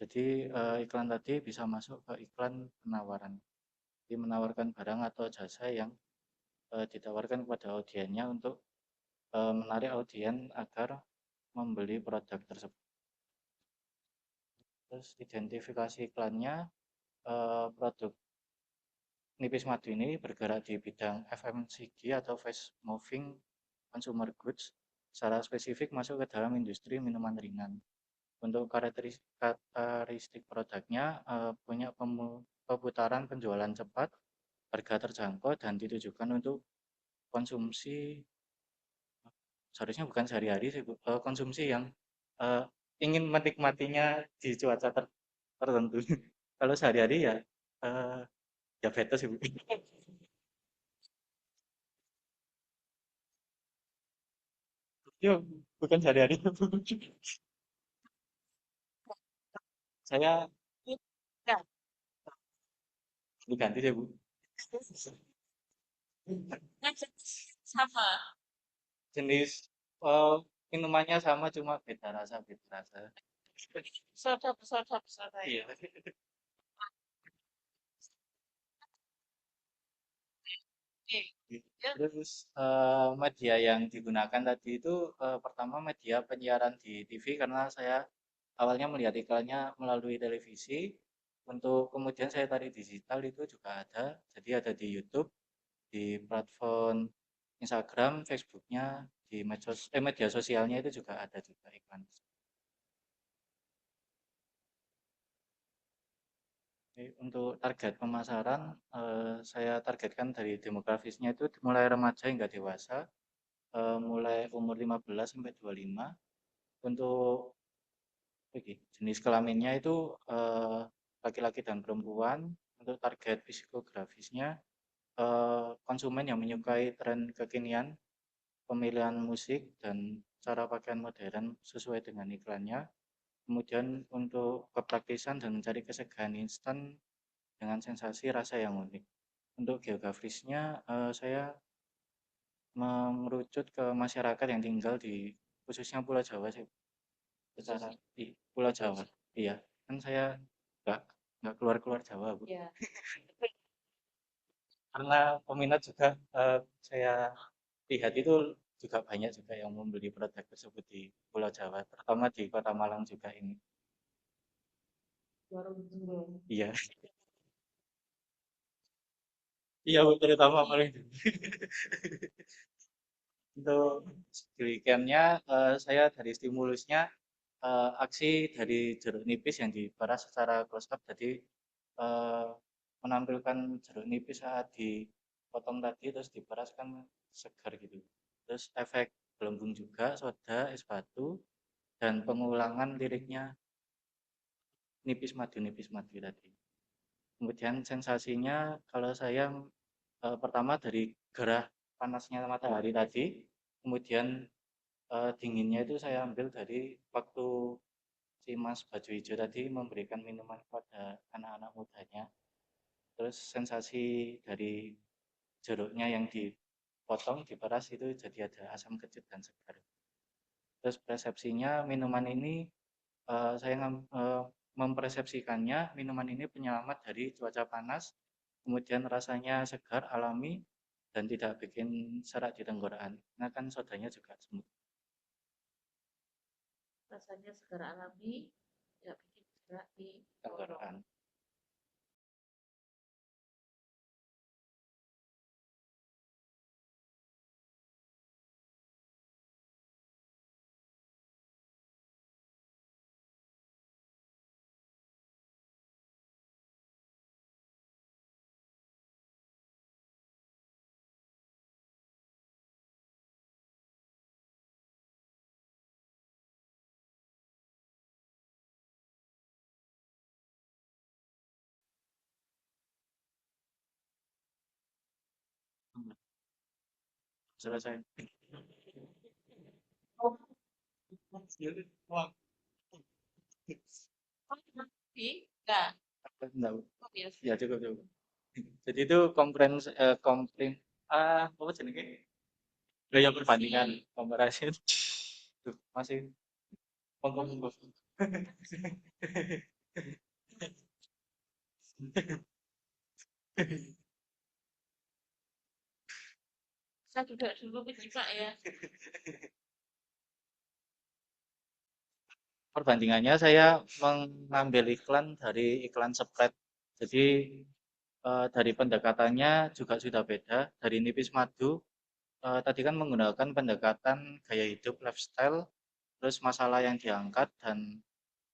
Jadi iklan tadi bisa masuk ke iklan penawaran. Jadi menawarkan barang atau jasa yang ditawarkan kepada audiennya untuk menarik audien agar membeli produk tersebut. Terus identifikasi iklannya, produk nipis madu ini bergerak di bidang FMCG atau fast moving consumer goods. Secara spesifik masuk ke dalam industri minuman ringan. Untuk karakteristik produknya punya pemutaran penjualan cepat, harga terjangkau, dan ditujukan untuk konsumsi, seharusnya bukan sehari-hari sih, konsumsi yang ingin menikmatinya di cuaca tertentu. Kalau sehari-hari ya diabetes sih, Bu. Ya, bukan sehari-hari. Saya Ya. diganti deh, Bu. Sama. Jenis minumannya sama, cuma beda rasa. Soda. Iya. Terus media yang digunakan tadi itu pertama media penyiaran di TV karena saya awalnya melihat iklannya melalui televisi. Untuk kemudian saya tarik digital itu juga ada. Jadi ada di YouTube, di platform Instagram, Facebooknya, di media sosialnya itu juga ada juga iklan. Untuk target pemasaran, saya targetkan dari demografisnya itu mulai remaja hingga dewasa, mulai umur 15 sampai 25. Untuk jenis kelaminnya itu laki-laki dan perempuan. Untuk target psikografisnya, konsumen yang menyukai tren kekinian, pemilihan musik, dan cara pakaian modern sesuai dengan iklannya. Kemudian untuk kepraktisan dan mencari kesegaran instan dengan sensasi rasa yang unik. Untuk geografisnya, saya mengerucut ke masyarakat yang tinggal di khususnya Pulau Jawa sih. Secara di Pulau Jawa, iya. Kan saya nggak keluar Jawa, Bu. Ya. Karena peminat juga saya lihat itu juga banyak juga yang membeli produk tersebut di Pulau Jawa, terutama di Kota Malang juga ini. Iya. Iya, terutama paling untuk di weekendnya saya dari stimulusnya aksi dari jeruk nipis yang diperas secara close up, jadi menampilkan jeruk nipis saat dipotong tadi terus diperas kan segar gitu. Terus efek gelembung juga, soda, es batu, dan pengulangan liriknya nipis madu tadi. Kemudian sensasinya kalau saya pertama dari gerah panasnya matahari tadi, kemudian dinginnya itu saya ambil dari waktu si Mas baju hijau tadi memberikan minuman kepada anak-anak mudanya. Terus sensasi dari jeruknya yang dipotong, diperas itu jadi ada asam kecut dan segar. Terus persepsinya minuman ini saya mempersepsikannya minuman ini penyelamat dari cuaca panas, kemudian rasanya segar, alami, dan tidak bikin serak di tenggorokan. Nah kan sodanya juga smooth. Rasanya segar alami, tidak bikin serak di Tenggorokan. Selesai. Enggak. Enggak. Oh, biasa. Ya cukup. Jadi itu apa jenenge? Gaya perbandingan comparison. Tuh, masih monggo. Saya juga dulu menyimak ya. Perbandingannya saya mengambil iklan dari iklan Sprite. Jadi dari pendekatannya juga sudah beda. Dari Nipis Madu tadi kan menggunakan pendekatan gaya hidup lifestyle, terus masalah yang diangkat dan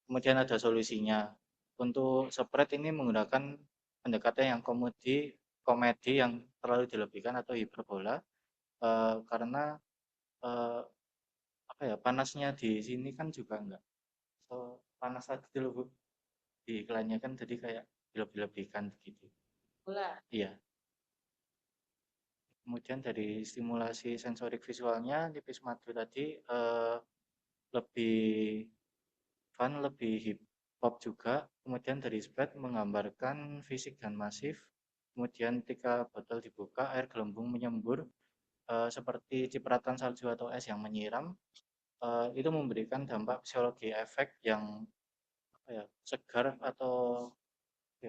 kemudian ada solusinya. Untuk Sprite ini menggunakan pendekatan yang komedi yang terlalu dilebihkan atau hiperbola karena apa ya panasnya di sini kan juga enggak panas tadi dulu Bu. Di iklannya kan tadi kayak dilebih-lebihkan begitu. Bola. Iya. Kemudian dari stimulasi sensorik visualnya Nipis Madu tadi lebih fun, lebih hip hop juga. Kemudian dari Sprite menggambarkan fisik dan masif. Kemudian ketika botol dibuka, air gelembung menyembur seperti cipratan salju atau es yang menyiram. Itu memberikan dampak psikologi efek yang apa ya, segar atau ya,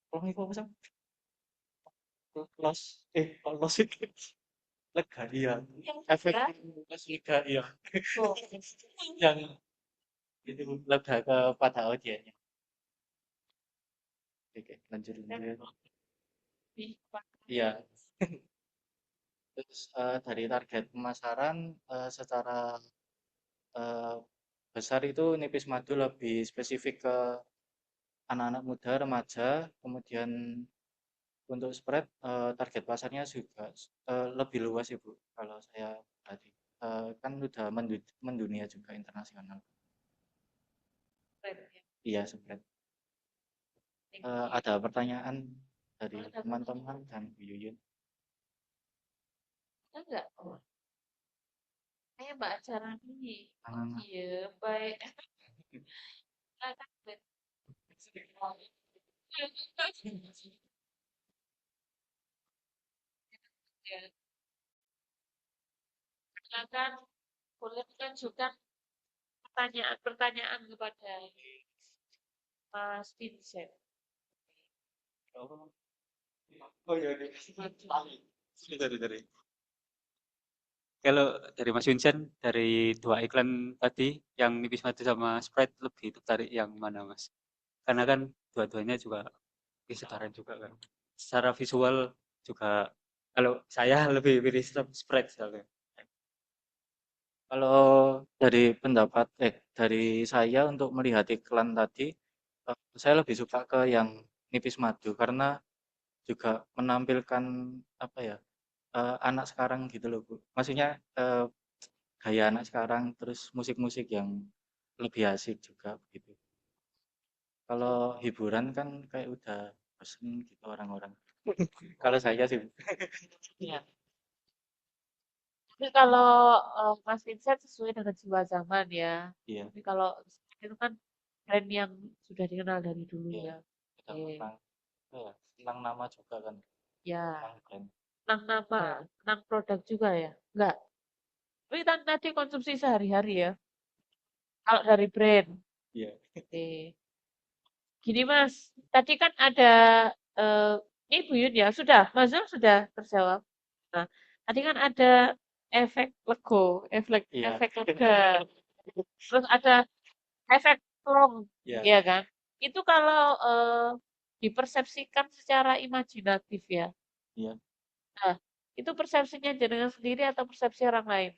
kalau itu apa sih? Los itu lega iya. Efek los lega iya. Yang itu lega kepada audiennya. Oke, lanjutin dulu ya. Iya. Terus dari target pemasaran secara besar itu Nipis Madu lebih spesifik ke anak-anak muda, remaja, kemudian untuk Sprite target pasarnya juga lebih luas Ibu kalau saya tadi kan sudah mendunia juga internasional. Iya Sprite. Ada pertanyaan dari teman-teman dan Bu Yuyun? Enggak. Saya Mbak acara ini. Ah. Iya, baik. Silakan boleh mengajukan pertanyaan-pertanyaan kepada Mas Vincent. Oh iya, dari. Kalau dari Mas Vincent, dari dua iklan tadi, yang Nipis Madu sama Sprite, lebih tertarik yang mana, Mas? Karena kan dua-duanya juga kesetaraan juga kan. Secara visual juga, kalau saya lebih pilih Sprite soalnya. Kalau dari dari saya untuk melihat iklan tadi, saya lebih suka ke yang Nipis Madu karena juga menampilkan apa ya anak sekarang gitu loh Bu. Maksudnya gaya anak sekarang terus musik-musik yang lebih asik juga begitu. Kalau hiburan kan kayak udah bosen gitu orang-orang. Kalau saya sih. Iya. Tapi kalau Mas Vincent sesuai dengan jiwa zaman ya. Iya. Tapi kalau itu kan brand yang sudah dikenal dari dulu Iya. ya. Kita Oke. menang, menang nama juga kan. Ya, Menang brand. menang nama, menang produk juga ya? Enggak. Tapi kan tadi konsumsi sehari-hari ya. Kalau dari brand. Iya. Oke. Gini Mas, tadi kan ada ini Bu Yun ya, sudah, Mas Zul sudah terjawab. Nah, tadi kan ada efek lego, efek Iya. efek lega, terus ada efek plong, Iya. ya kan? Itu kalau dipersepsikan secara imajinatif ya. Iya. Nah, itu persepsinya jenengan sendiri atau persepsi orang lain?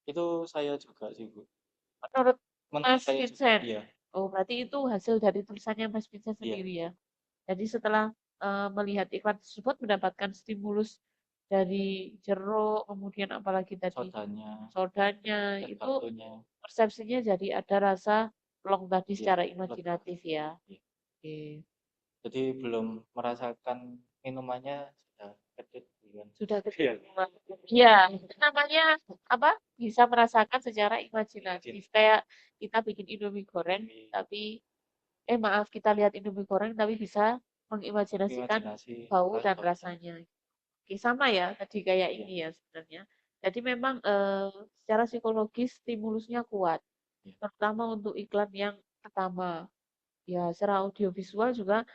Itu saya juga sih, Bu. Menurut Menurut Mas saya juga. Vincent? Iya. Oh, berarti itu hasil dari tulisannya Mas Vincent Iya. sendiri ya. Jadi setelah melihat iklan tersebut mendapatkan stimulus dari jeruk, kemudian apalagi tadi Sodanya sodanya, dan itu kartunya. persepsinya jadi ada rasa plong tadi Iya. secara Lega. imajinatif ya. Iya. Oke. Jadi belum merasakan minumannya sudah kecut duluan. Sudah Iya. keterima. Iya, itu namanya apa? Bisa merasakan secara imajinatif. Kayak kita bikin Indomie goreng, tapi maaf, kita lihat Indomie goreng tapi bisa mengimajinasikan Imajinasi bau dan rasanya. rasanya. Oke, sama ya tadi kayak Iya. ini ya sebenarnya. Jadi memang secara psikologis stimulusnya kuat, Iya. terutama untuk iklan yang pertama. Ya, secara audiovisual juga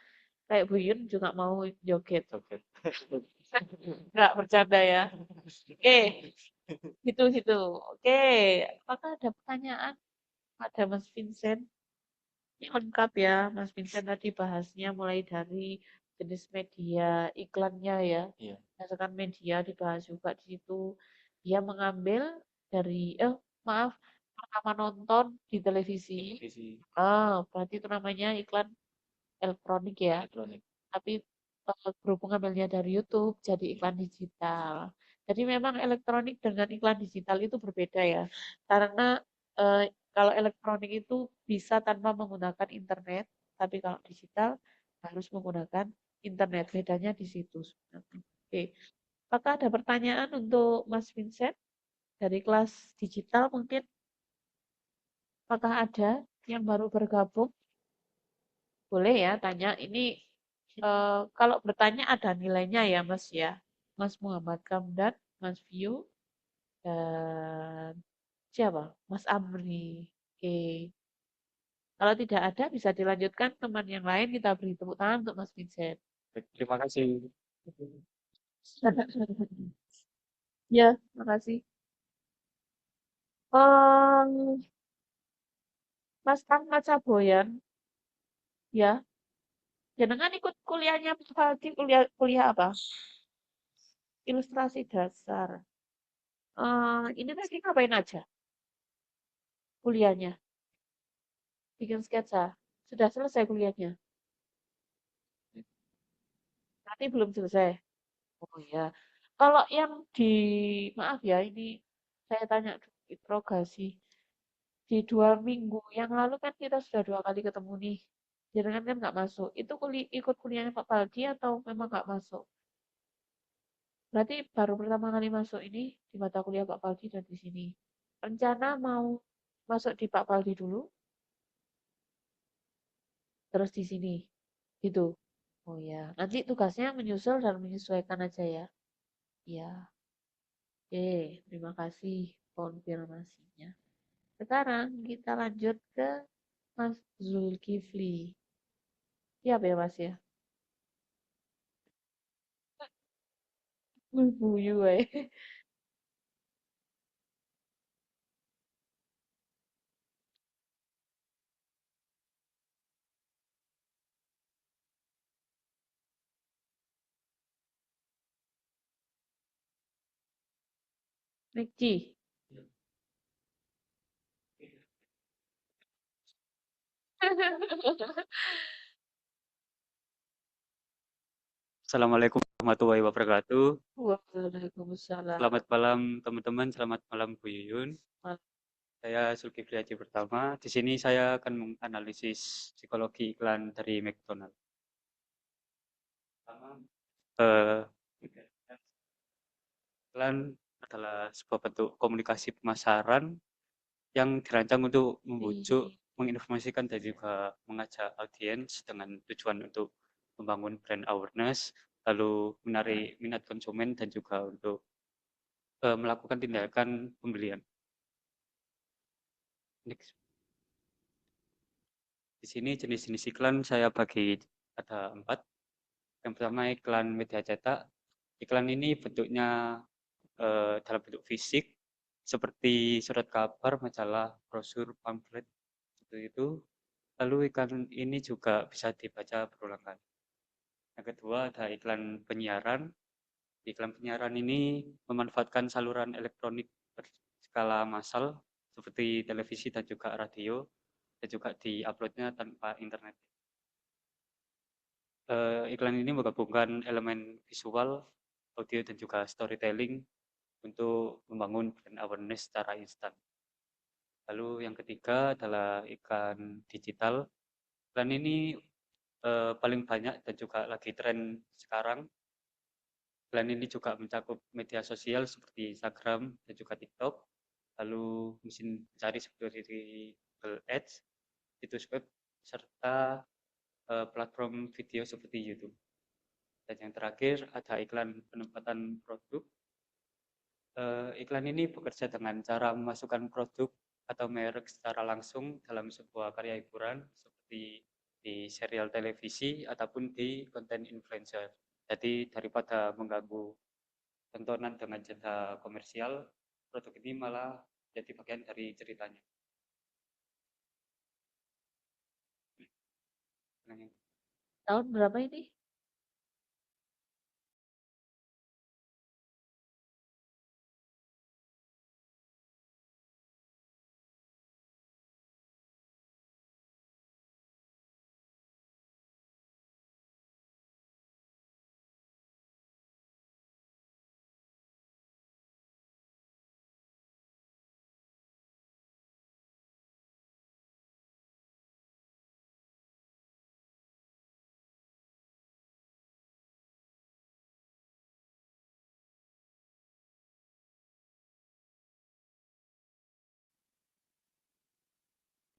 kayak Bu Yun juga mau joget. Joget. Nggak bercanda ya. Oke, gitu-gitu. Oke, apakah ada pertanyaan pada Mas Vincent? Ini lengkap ya, Mas Vincent tadi bahasnya mulai dari jenis media iklannya ya. Iya. Berdasarkan media dibahas juga di situ. Dia mengambil dari, maaf, pertama nonton di televisi. Televisi Berarti itu namanya iklan elektronik ya. elektronik. Tapi berhubung ambilnya dari YouTube, jadi Iya. iklan digital. Jadi memang elektronik dengan iklan digital itu berbeda ya. Karena kalau elektronik itu bisa tanpa menggunakan internet, tapi kalau digital harus menggunakan internet. Bedanya di situ sebenarnya. Oke. Apakah ada pertanyaan untuk Mas Vincent dari kelas digital mungkin? Apakah ada yang baru bergabung? Boleh ya tanya. Ini kalau bertanya ada nilainya ya Mas ya. Mas Muhammad Kamdan, Mas View, dan siapa? Mas Amri. Oke. Kalau tidak ada bisa dilanjutkan teman yang lain, kita beri tepuk tangan untuk Mas Vincent. Baik, terima kasih. Ya, makasih. Em, Mas Ahmad Saboyan, ya. Jangan ikut kuliahnya Pak Faldi, kuliah apa? Ilustrasi dasar. Ini tadi ngapain aja kuliahnya? Bikin sketsa. Sudah selesai kuliahnya? Nanti belum selesai. Oh ya. Kalau yang maaf ya, ini saya tanya dulu, interogasi. Di 2 minggu yang lalu kan kita sudah 2 kali ketemu nih. Jangan kan nggak masuk. Itu ikut kuliahnya Pak Paldi atau memang nggak masuk? Berarti baru pertama kali masuk ini di mata kuliah Pak Paldi dan di sini. Rencana mau masuk di Pak Paldi dulu, terus di sini. Gitu. Oh ya, nanti tugasnya menyusul dan menyesuaikan aja ya. Ya, oke, terima kasih konfirmasinya. Sekarang kita lanjut ke Mas Zulkifli. Siap ya Mas ya? Guyu eh. Ricci. Assalamualaikum warahmatullahi wabarakatuh. Waalaikumsalam. Selamat malam teman-teman, selamat malam Bu Yuyun. Malam. Saya Zulkifli Haji pertama. Di sini saya akan menganalisis psikologi iklan dari McDonald. Iklan adalah sebuah bentuk komunikasi pemasaran yang dirancang untuk membujuk, menginformasikan dan juga mengajak audiens dengan tujuan untuk membangun brand awareness, lalu menarik minat konsumen dan juga untuk melakukan tindakan pembelian. Next. Di sini jenis-jenis iklan saya bagi ada 4. Yang pertama iklan media cetak. Iklan ini bentuknya dalam bentuk fisik seperti surat kabar, majalah, brosur, pamflet seperti itu. Lalu iklan ini juga bisa dibaca berulang kali. Yang kedua ada iklan penyiaran. Iklan penyiaran ini memanfaatkan saluran elektronik berskala massal seperti televisi dan juga radio, dan juga diuploadnya tanpa internet. Iklan ini menggabungkan elemen visual, audio, dan juga storytelling untuk membangun brand awareness secara instan. Lalu yang ketiga adalah iklan digital. Iklan ini paling banyak dan juga lagi tren sekarang. Iklan ini juga mencakup media sosial seperti Instagram dan juga TikTok, lalu mesin pencari seperti Google Ads, situs web, serta platform video seperti YouTube. Dan yang terakhir ada iklan penempatan produk. Iklan ini bekerja dengan cara memasukkan produk atau merek secara langsung dalam sebuah karya hiburan seperti di serial televisi ataupun di konten influencer. Jadi daripada mengganggu tontonan dengan jeda komersial, produk ini malah jadi bagian dari ceritanya. Tahun berapa ini?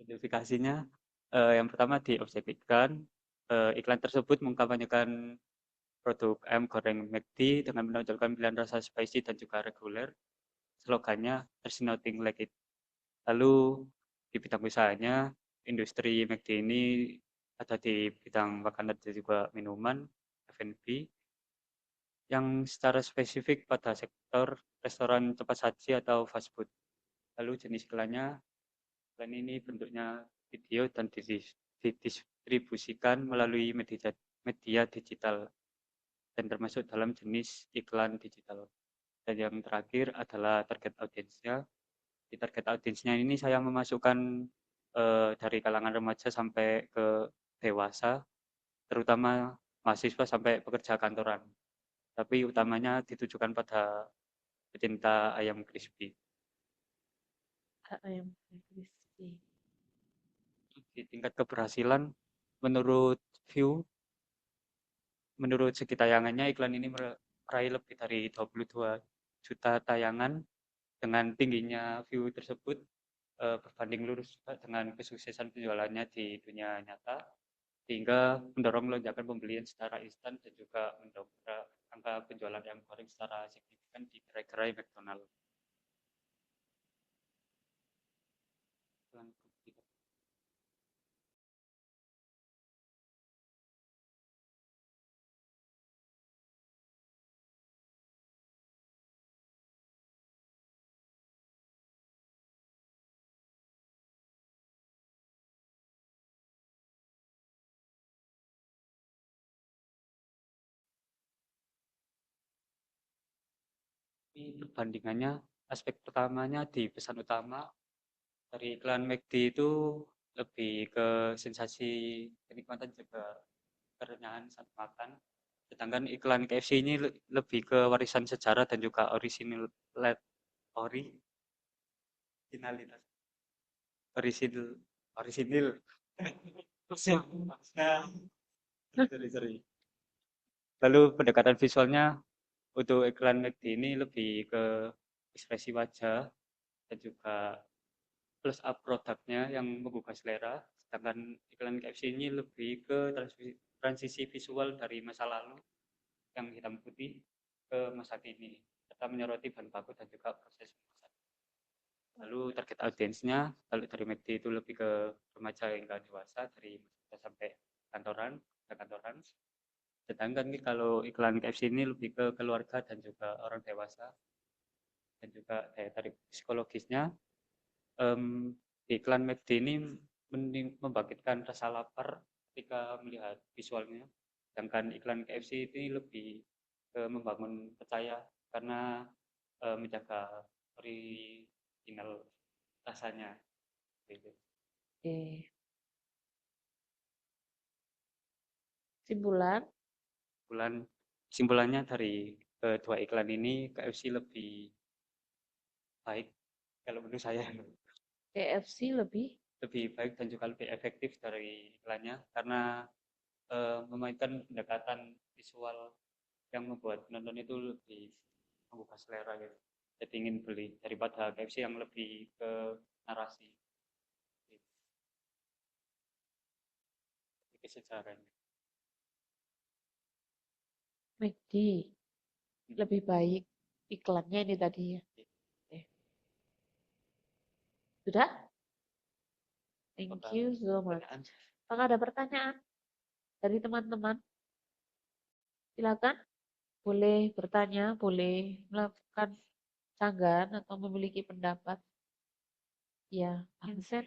Identifikasinya yang pertama di objek iklan. Iklan tersebut mengkampanyekan produk ayam goreng McD dengan menonjolkan pilihan rasa spicy dan juga reguler. Slogannya "There's nothing like it". Lalu di bidang usahanya, industri McD ini ada di bidang makanan dan juga minuman, F&B, yang secara spesifik pada sektor restoran cepat saji atau fast food. Lalu jenis iklannya, iklan ini bentuknya video dan didistribusikan melalui media digital dan termasuk dalam jenis iklan digital. Dan yang terakhir adalah target audiensnya. Di target audiensnya ini saya memasukkan dari kalangan remaja sampai ke dewasa, terutama mahasiswa sampai pekerja kantoran. Tapi utamanya ditujukan pada pecinta ayam crispy. Ayam crispy. Di tingkat keberhasilan, menurut segi tayangannya, iklan ini meraih lebih dari 22 juta tayangan. Dengan tingginya view tersebut berbanding lurus dengan kesuksesan penjualannya di dunia nyata, sehingga mendorong lonjakan pembelian secara instan dan juga mendongkrak angka penjualan ayam goreng secara signifikan di gerai-gerai McDonald. Perbandingannya, aspek pertamanya di pesan utama dari iklan McD itu lebih ke sensasi kenikmatan juga kerenyahan saat makan. Sedangkan iklan KFC ini lebih ke warisan sejarah dan juga originalitas. Lalu pendekatan visualnya untuk iklan McD ini lebih ke ekspresi wajah dan juga plus up produknya yang menggugah selera, sedangkan iklan KFC ini lebih ke transisi visual dari masa lalu yang hitam putih ke masa kini. serta menyoroti bahan baku dan juga proses pemasaran. Lalu target audiensnya, kalau dari McD itu lebih ke remaja hingga dewasa, dari masjid sampai kantoran. Sedangkan kalau iklan KFC ini lebih ke keluarga dan juga orang dewasa, dan juga daya tarik psikologisnya. Iklan McD ini membangkitkan rasa lapar ketika melihat visualnya, sedangkan iklan KFC ini lebih ke membangun percaya karena menjaga original rasanya. Gitu. Oke. Simpulannya dari kedua iklan ini, KFC lebih baik kalau menurut saya. KFC lebih baik dan juga lebih efektif dari iklannya karena memainkan pendekatan visual yang membuat penonton itu lebih membuka selera gitu. Jadi ingin beli daripada KFC yang lebih ke narasi. Itu sejarahnya. McD lebih baik iklannya ini tadi ya. Sudah? Thank you so much. Apakah ada pertanyaan dari teman-teman? Silakan. Boleh bertanya, boleh melakukan sanggahan atau memiliki pendapat. Ya, Vincent.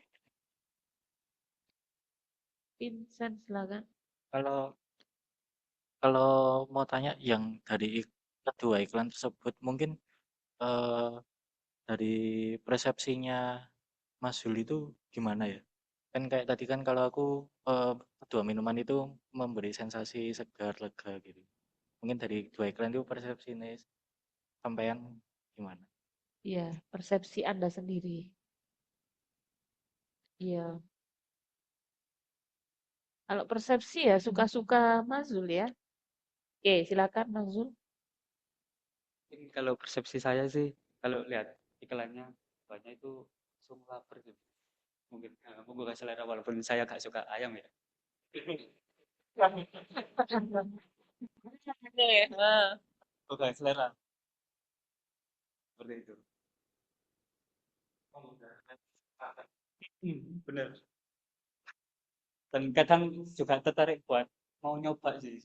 Silakan. Kalau mau tanya yang dari kedua iklan tersebut, mungkin dari persepsinya Mas Jul itu gimana ya? Kan kayak tadi kan kalau aku kedua minuman itu memberi sensasi segar, lega gitu. Mungkin dari dua iklan itu persepsinya sampean gimana? Iya, persepsi Anda sendiri. Iya. Kalau persepsi ya suka-suka Mas Zul ya. Oke, silakan Mas Zul. Kalau persepsi saya sih, kalau lihat iklannya banyak itu langsung lapar gitu. Mungkin membuka selera walaupun saya gak suka ayam ya. Buka selera. Seperti itu. Bener. Dan kadang juga tertarik buat mau nyoba sih.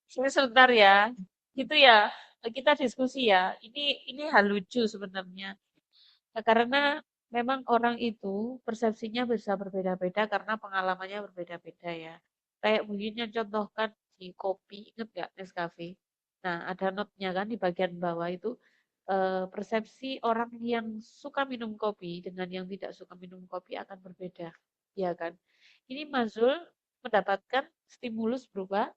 Sebentar ya. Gitu ya. Kita diskusi ya. Ini hal lucu sebenarnya. Karena memang orang itu persepsinya bisa berbeda-beda karena pengalamannya berbeda-beda ya. Kayak begini contohkan di kopi, inget nggak Nescafe? Nah, ada notnya kan di bagian bawah itu persepsi orang yang suka minum kopi dengan yang tidak suka minum kopi akan berbeda, ya kan? Ini Mazul mendapatkan stimulus berupa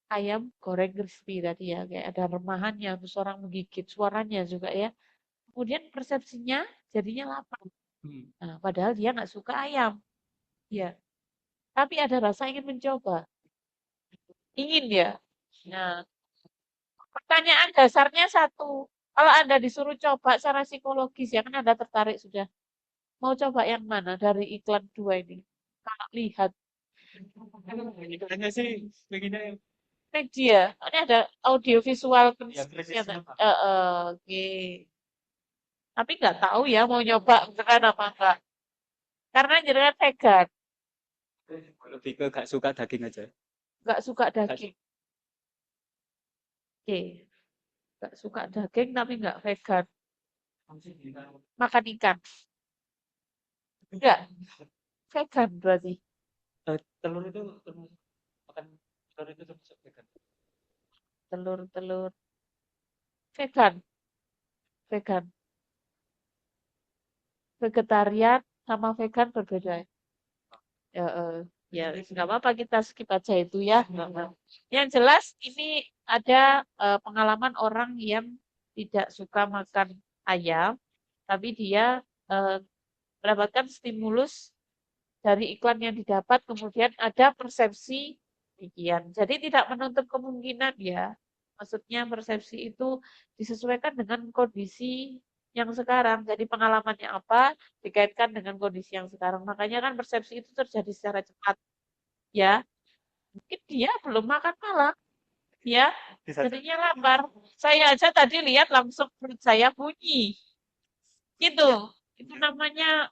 ayam goreng crispy tadi ya, kayak ada remahannya, terus orang menggigit suaranya juga ya. Kemudian persepsinya jadinya lapar. Nah, padahal dia nggak suka ayam, ya. Tapi ada rasa ingin mencoba, ingin ya. Nah, pertanyaan dasarnya satu. Kalau Anda disuruh coba secara psikologis, ya kan Anda tertarik sudah. Mau coba yang mana dari iklan dua ini? Kalau lihat. Iklannya sih begini. Media, ini ada audio visual kritisnya. Oke. Tapi nggak tahu ya mau nyoba beneran apa enggak. Karena jenengan vegan. Lebih ke gak suka daging aja. Nggak suka daging. Oke. Nggak suka daging tapi nggak vegan. Makan ikan. Enggak. Vegan berarti. Telur itu makan telur itu termasuk vegan. Telur vegan. Vegan. Vegetarian sama vegan berbeda. Ya, nggak apa-apa kita skip aja itu ya. Yang jelas ini ada pengalaman orang yang tidak suka makan ayam, tapi dia mendapatkan stimulus dari iklan yang didapat, kemudian ada persepsi demikian. Jadi tidak menutup kemungkinan ya. Maksudnya persepsi itu disesuaikan dengan kondisi yang sekarang. Jadi pengalamannya apa dikaitkan dengan kondisi yang sekarang. Makanya kan persepsi itu terjadi secara cepat. Ya, mungkin dia belum makan malam. Ya, jadinya lapar. Saya aja tadi lihat langsung perut saya bunyi. Gitu. Itu namanya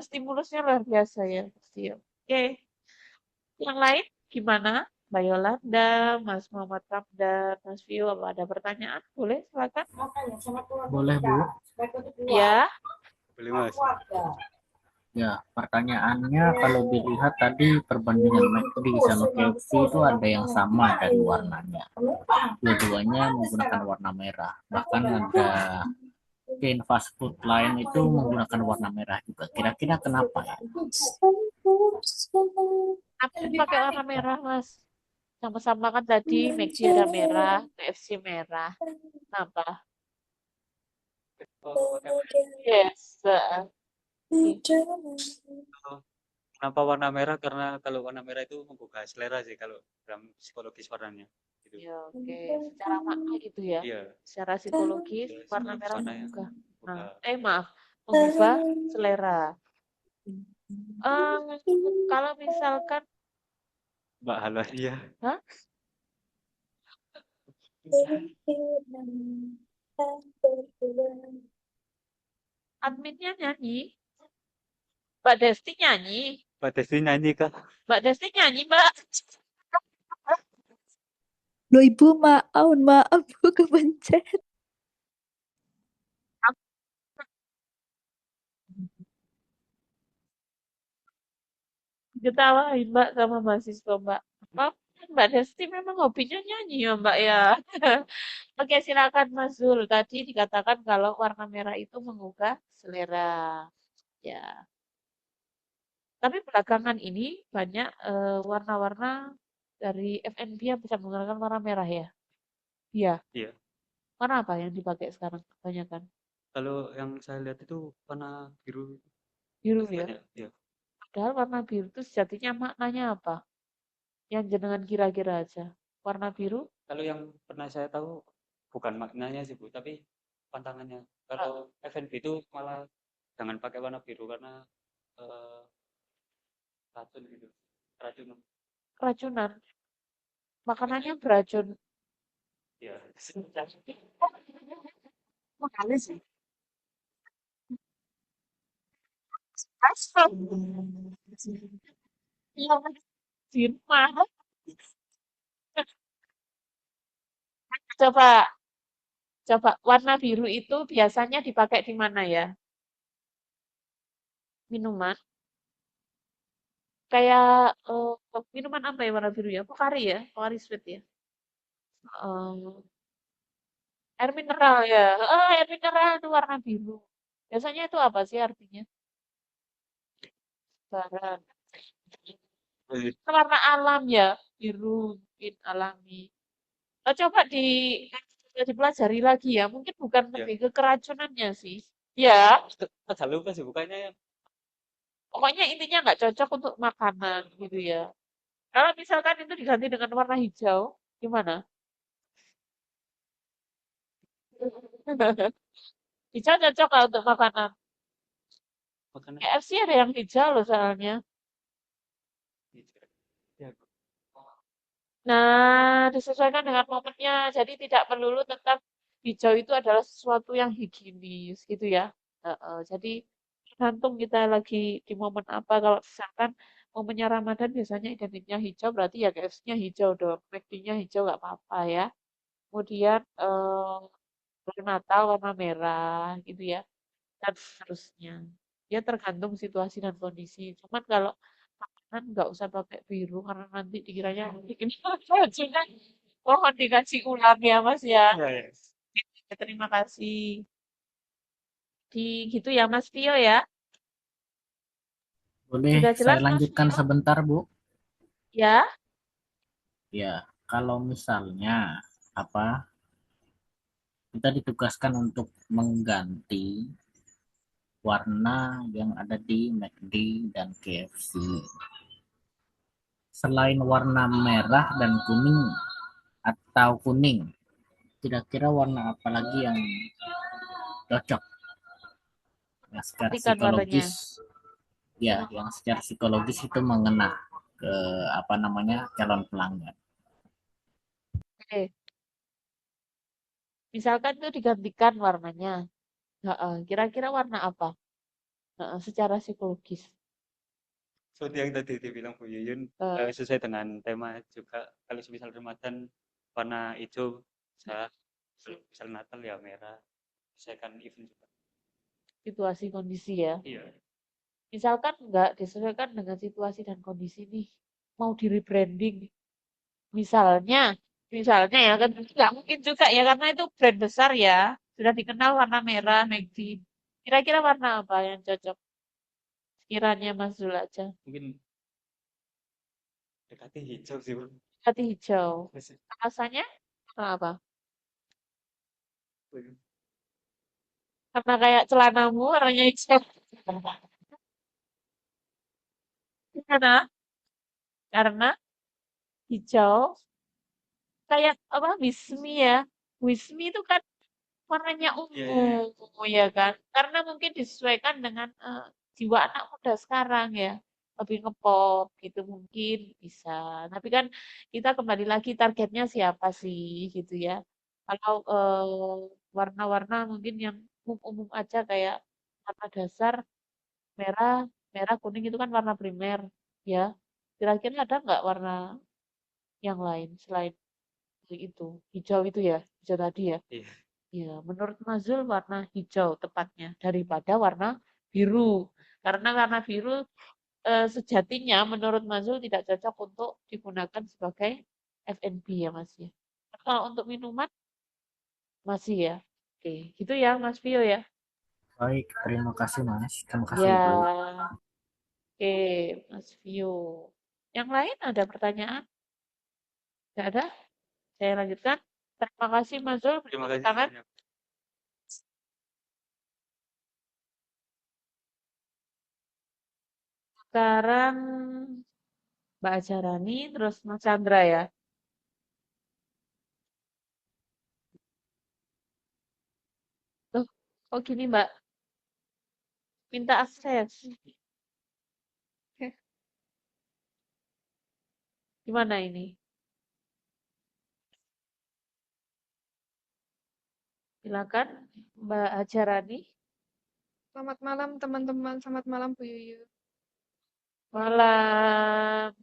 stimulusnya luar biasa ya, Mas Tio. Oke, yang lain gimana? Mbak Yolanda, Mas Muhammad Ramdan, Mas Vio, apa ada pertanyaan? Boleh, silakan. Boleh, Bu. Ya, Boleh Mas. Ya, pertanyaannya kalau dilihat tadi perbandingan McD sama KFC itu ada yang sama dari warnanya. Dua-duanya menggunakan warna merah. Bahkan ada chain fast food lain itu menggunakan warna merah juga. Kira-kira kenapa ya? apa yang pakai warna merah, Mas? Sama-sama kan tadi McD ada merah, KFC merah. Kenapa? Oh, Yes. kenapa warna merah? Karena kalau warna merah itu menggugah selera sih kalau dalam psikologis warnanya. Gitu. Ya, oke. Secara makna gitu ya. Iya. Secara psikologis Iya, warna merah warnanya menggugah. Nah, menggugah. maaf, mengubah selera. Kalau misalkan, Mbak Hala iya. hah? Adminnya nyanyi, Mbak Desti nyanyi, Mbak Desti nyanyi kah? Mbak Desti nyanyi, Mbak. Loh Ibu, maaf Bu kepencet. Ketawain Mbak sama mahasiswa Mbak. Oh, Mbak Desti memang hobinya nyanyi ya Mbak ya. Oke, silakan Mas Zul. Tadi dikatakan kalau warna merah itu menggugah selera. Ya. Tapi belakangan ini banyak warna-warna dari F&B yang bisa menggunakan warna merah ya. Iya. Iya. Warna apa yang dipakai sekarang kebanyakan? Kalau yang saya lihat itu warna biru Biru ya. banyak. Iya. Padahal warna biru itu sejatinya maknanya apa? Yang jenengan kira-kira aja. Warna biru? Kalau yang pernah saya tahu bukan maknanya sih Bu, tapi pantangannya. Kalau F&B itu malah jangan pakai warna biru karena eh, racun gitu. Racun. Keracunan. Makanannya beracun. Iya. Makanya sih. Iya, di rumah. Coba, coba warna biru itu biasanya dipakai di mana ya? Minuman. Kayak minuman apa ya warna biru ya? Pocari ya? Pocari sweet ya? Air mineral ya? Air mineral itu warna biru. Biasanya itu apa sih artinya? Barat. Warna alam ya? Biru, mungkin alami. Coba dipelajari lagi ya. Mungkin bukan Ya. lebih ke keracunannya sih. Ya, Agak lupa sih bukannya yang pokoknya intinya nggak cocok untuk makanan gitu ya. Kalau misalkan itu diganti dengan warna hijau, gimana? Hijau cocok nggak untuk makanan? makanan. KFC ada yang hijau loh soalnya. Ya. Nah, disesuaikan dengan momennya. Jadi tidak melulu tentang hijau itu adalah sesuatu yang higienis gitu ya. Jadi tergantung kita lagi di momen apa. Kalau misalkan momennya Ramadan biasanya identiknya hijau, berarti ya KFC-nya hijau dong. McD-nya hijau nggak apa-apa ya. Kemudian hari Natal warna merah gitu ya. Dan seterusnya. Ya tergantung situasi dan kondisi. Cuman kalau makanan nggak usah pakai biru karena nanti dikiranya bikin keracunan. Mohon dikaji ulang ya Mas ya. Ya, ya. Terima kasih. Gitu ya Mas Tio ya. Boleh Sudah jelas saya Mas lanjutkan Tio? sebentar, Bu? Ya. Ya, kalau misalnya kita ditugaskan untuk mengganti warna yang ada di McD dan KFC. Selain warna merah dan kuning atau kuning, kira-kira warna apa lagi yang cocok? Yang secara Perhatikan warnanya. psikologis, ya, yang secara psikologis itu mengena ke calon pelanggan. Misalkan itu digantikan warnanya. Kira-kira warna apa? Secara psikologis. Seperti yang tadi dibilang Bu Yuyun, sesuai dengan tema juga. Kalau misal Ramadan warna hijau, bisa. Kalau misal Natal ya merah. Sesuaikan event juga. Situasi kondisi ya. Iya. Misalkan nggak disesuaikan dengan situasi dan kondisi nih, mau di rebranding. Misalnya ya kan nggak mungkin juga ya karena itu brand besar ya, sudah dikenal warna merah, McD. Kira-kira warna apa yang cocok? Kiranya Mas Zul aja. Mungkin dekati hijau sih, Bu. Hati hijau. Alasannya apa? Karena kayak celanamu warnanya hijau. Karena hijau kayak apa? Wismi ya. Wismi itu kan warnanya ungu ya kan. Karena mungkin disesuaikan dengan jiwa anak muda sekarang ya. Lebih ngepop gitu mungkin bisa. Tapi kan kita kembali lagi targetnya siapa sih gitu ya. Kalau warna-warna mungkin yang umum-umum aja kayak warna dasar merah, merah kuning itu kan warna primer ya. Kira-kira ada nggak warna yang lain selain itu? Hijau itu ya, hijau tadi ya. Iya. Ya, menurut Mazul warna hijau tepatnya daripada warna biru. Karena warna biru sejatinya menurut Mazul tidak cocok untuk digunakan sebagai F&B ya Mas ya. Kalau untuk minuman masih ya. Oke, gitu ya Mas Vio ya. Baik, terima kasih Mas. Terima kasih Ya, Ibu. oke Mas Vio. Yang lain ada pertanyaan? Tidak ada? Saya lanjutkan. Terima kasih Mas Zul. Terima Tepuk kasih tangan. banyak. Sekarang Mbak Ajarani, terus Mas Chandra ya. Loh, kok gini Mbak? Minta akses. Gimana ini? Silakan Mbak Ajarani. Selamat malam teman-teman, selamat malam Bu Yuyu. Malam.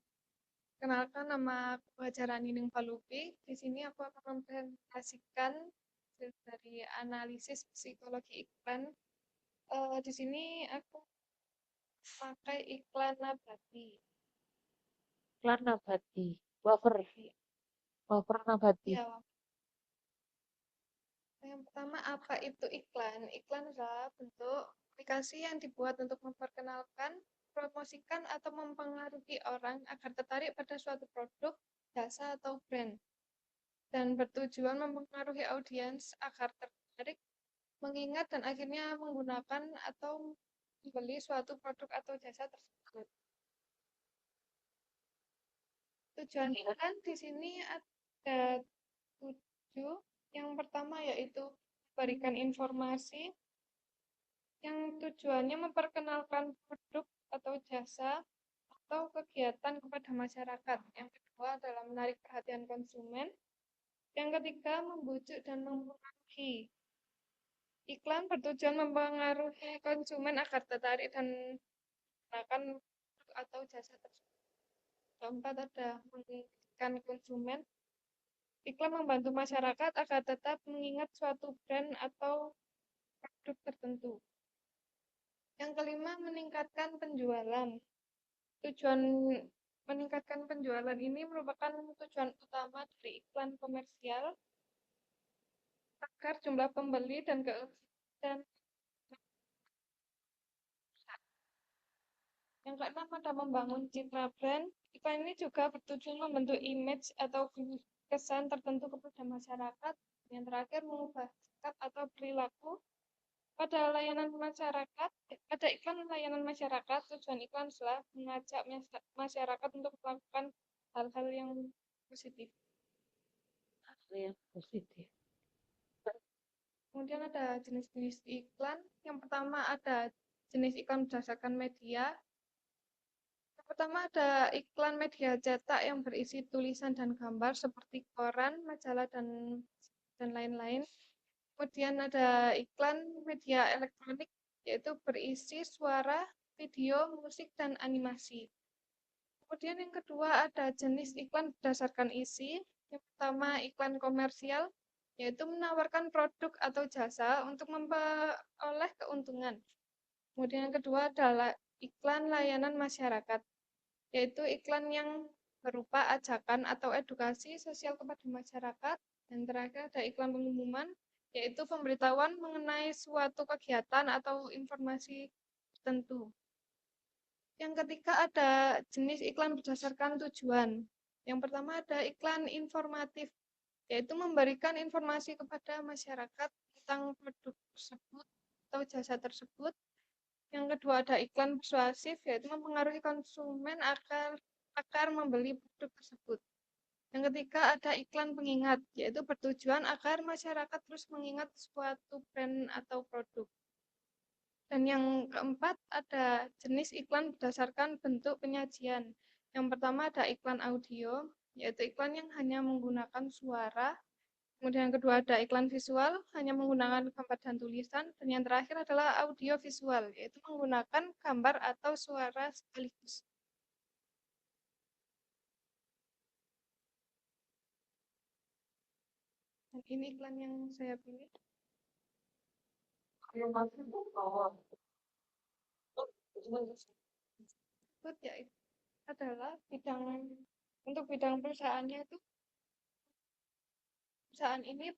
Kenalkan nama aku Ajarani Ning Palupi. Di sini aku akan mempresentasikan dari analisis psikologi iklan. Di sini aku pakai iklan nabati. Iklan nabati. Wafer. Wafer nabati. Ya, yang pertama, apa itu iklan? Iklan adalah bentuk aplikasi yang dibuat untuk memperkenalkan, promosikan, atau mempengaruhi orang agar tertarik pada suatu produk, jasa, atau brand. Dan bertujuan mempengaruhi audiens agar tertarik, mengingat, dan akhirnya menggunakan atau membeli suatu produk atau jasa tersebut. Tujuan iklan di sini ada 7. Yang pertama yaitu memberikan informasi yang tujuannya memperkenalkan produk atau jasa atau kegiatan kepada masyarakat. Yang kedua adalah menarik perhatian konsumen. Yang ketiga, membujuk dan mempengaruhi. Iklan bertujuan mempengaruhi konsumen agar tertarik dan menggunakan produk atau jasa tersebut. Keempat ada mengingatkan konsumen. Iklan membantu masyarakat agar tetap mengingat suatu brand atau produk tertentu. Yang kelima, meningkatkan penjualan. Tujuan meningkatkan penjualan ini merupakan tujuan utama dari iklan komersial agar jumlah pembeli dan yang keenam ada membangun citra brand. Iklan ini juga bertujuan membentuk image atau kesan tertentu kepada masyarakat. Yang terakhir, mengubah sikap atau perilaku. Pada layanan masyarakat, pada iklan layanan masyarakat, tujuan iklan adalah mengajak masyarakat untuk melakukan hal-hal yang positif. Kemudian ada jenis-jenis iklan. Yang pertama ada jenis iklan berdasarkan media. Yang pertama ada iklan media cetak yang berisi tulisan dan gambar seperti koran, majalah, dan lain-lain. Kemudian ada iklan media elektronik, yaitu berisi suara, video, musik, dan animasi. Kemudian yang kedua ada jenis iklan berdasarkan isi. Yang pertama iklan komersial, yaitu menawarkan produk atau jasa untuk memperoleh keuntungan. Kemudian yang kedua adalah iklan layanan masyarakat, yaitu iklan yang berupa ajakan atau edukasi sosial kepada masyarakat. Dan terakhir ada iklan pengumuman, yaitu pemberitahuan mengenai suatu kegiatan atau informasi tertentu. Yang ketiga ada jenis iklan berdasarkan tujuan. Yang pertama ada iklan informatif, yaitu memberikan informasi kepada masyarakat tentang produk tersebut atau jasa tersebut. Yang kedua ada iklan persuasif, yaitu mempengaruhi konsumen agar membeli produk tersebut. Yang ketiga ada iklan pengingat, yaitu bertujuan agar masyarakat terus mengingat suatu brand atau produk. Dan yang keempat ada jenis iklan berdasarkan bentuk penyajian. Yang pertama ada iklan audio, yaitu iklan yang hanya menggunakan suara. Kemudian yang kedua ada iklan visual, hanya menggunakan gambar dan tulisan. Dan yang terakhir adalah audio visual, yaitu menggunakan gambar atau suara sekaligus. Dan ini iklan yang saya pilih. Yaitu adalah untuk bidang perusahaannya itu, perusahaan ini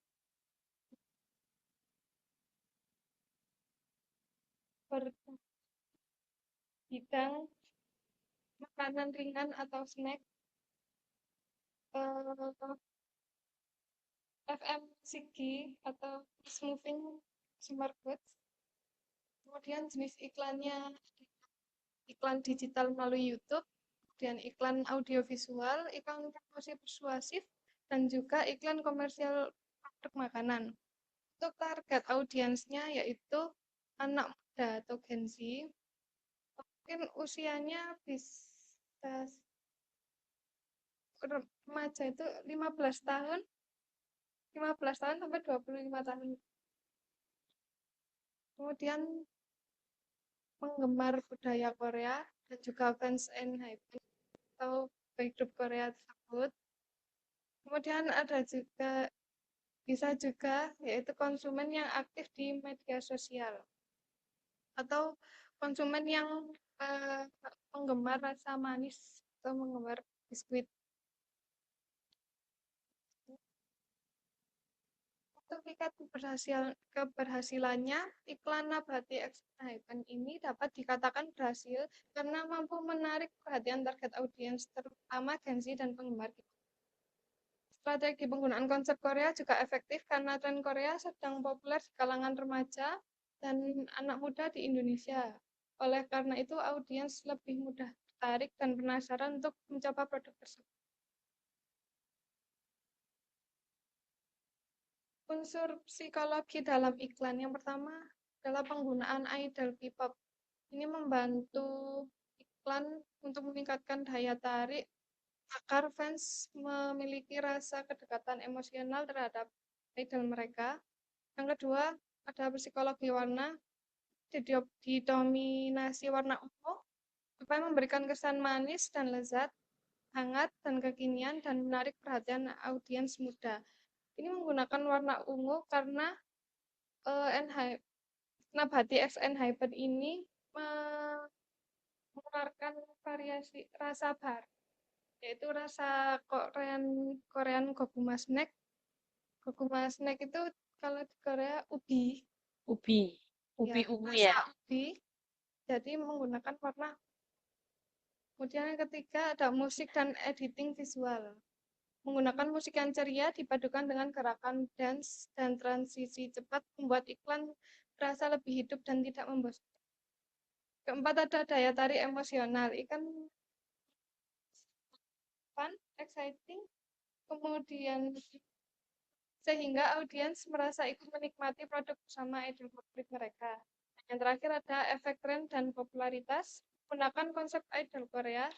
berbidang makanan ringan atau snack, FMCG atau fast moving consumer goods. Kemudian jenis iklannya iklan digital melalui YouTube, kemudian iklan audiovisual, iklan promosi persuasif, dan juga iklan komersial produk makanan. Untuk target audiensnya yaitu anak muda atau Gen Z, mungkin usianya bisa remaja itu 15 tahun sampai 25 tahun. Kemudian penggemar budaya Korea dan juga fans ENHYPEN atau boy group Korea tersebut. Kemudian ada juga bisa juga yaitu konsumen yang aktif di media sosial atau konsumen yang penggemar rasa manis atau penggemar biskuit. Untuk tingkat keberhasilannya, iklan Nabati X ENHYPEN ini dapat dikatakan berhasil karena mampu menarik perhatian target audiens, terutama Gen Z dan penggemar. Strategi penggunaan konsep Korea juga efektif karena tren Korea sedang populer di kalangan remaja dan anak muda di Indonesia. Oleh karena itu, audiens lebih mudah tertarik dan penasaran untuk mencoba produk tersebut. Unsur psikologi dalam iklan yang pertama adalah penggunaan idol K-pop. Ini membantu iklan untuk meningkatkan daya tarik agar fans memiliki rasa kedekatan emosional terhadap idol mereka. Yang kedua, ada psikologi warna, didominasi warna ungu, supaya memberikan kesan manis dan lezat, hangat dan kekinian, dan menarik perhatian audiens muda. Ini menggunakan warna ungu karena Nabati X ENHYPEN ini mengeluarkan variasi rasa baru, yaitu rasa Korean Gokuma snack. Gokuma snack itu kalau di Korea ubi ungu ya. Ubi. Jadi menggunakan warna. Kemudian yang ketiga ada musik dan editing visual. Menggunakan musik yang ceria dipadukan dengan gerakan dance dan transisi cepat membuat iklan terasa lebih hidup dan tidak membosankan. Keempat ada daya tarik emosional. Iklan fun, exciting, kemudian sehingga audiens merasa ikut menikmati produk bersama idol favorit mereka. Yang terakhir ada efek tren dan popularitas. Menggunakan konsep idol Korea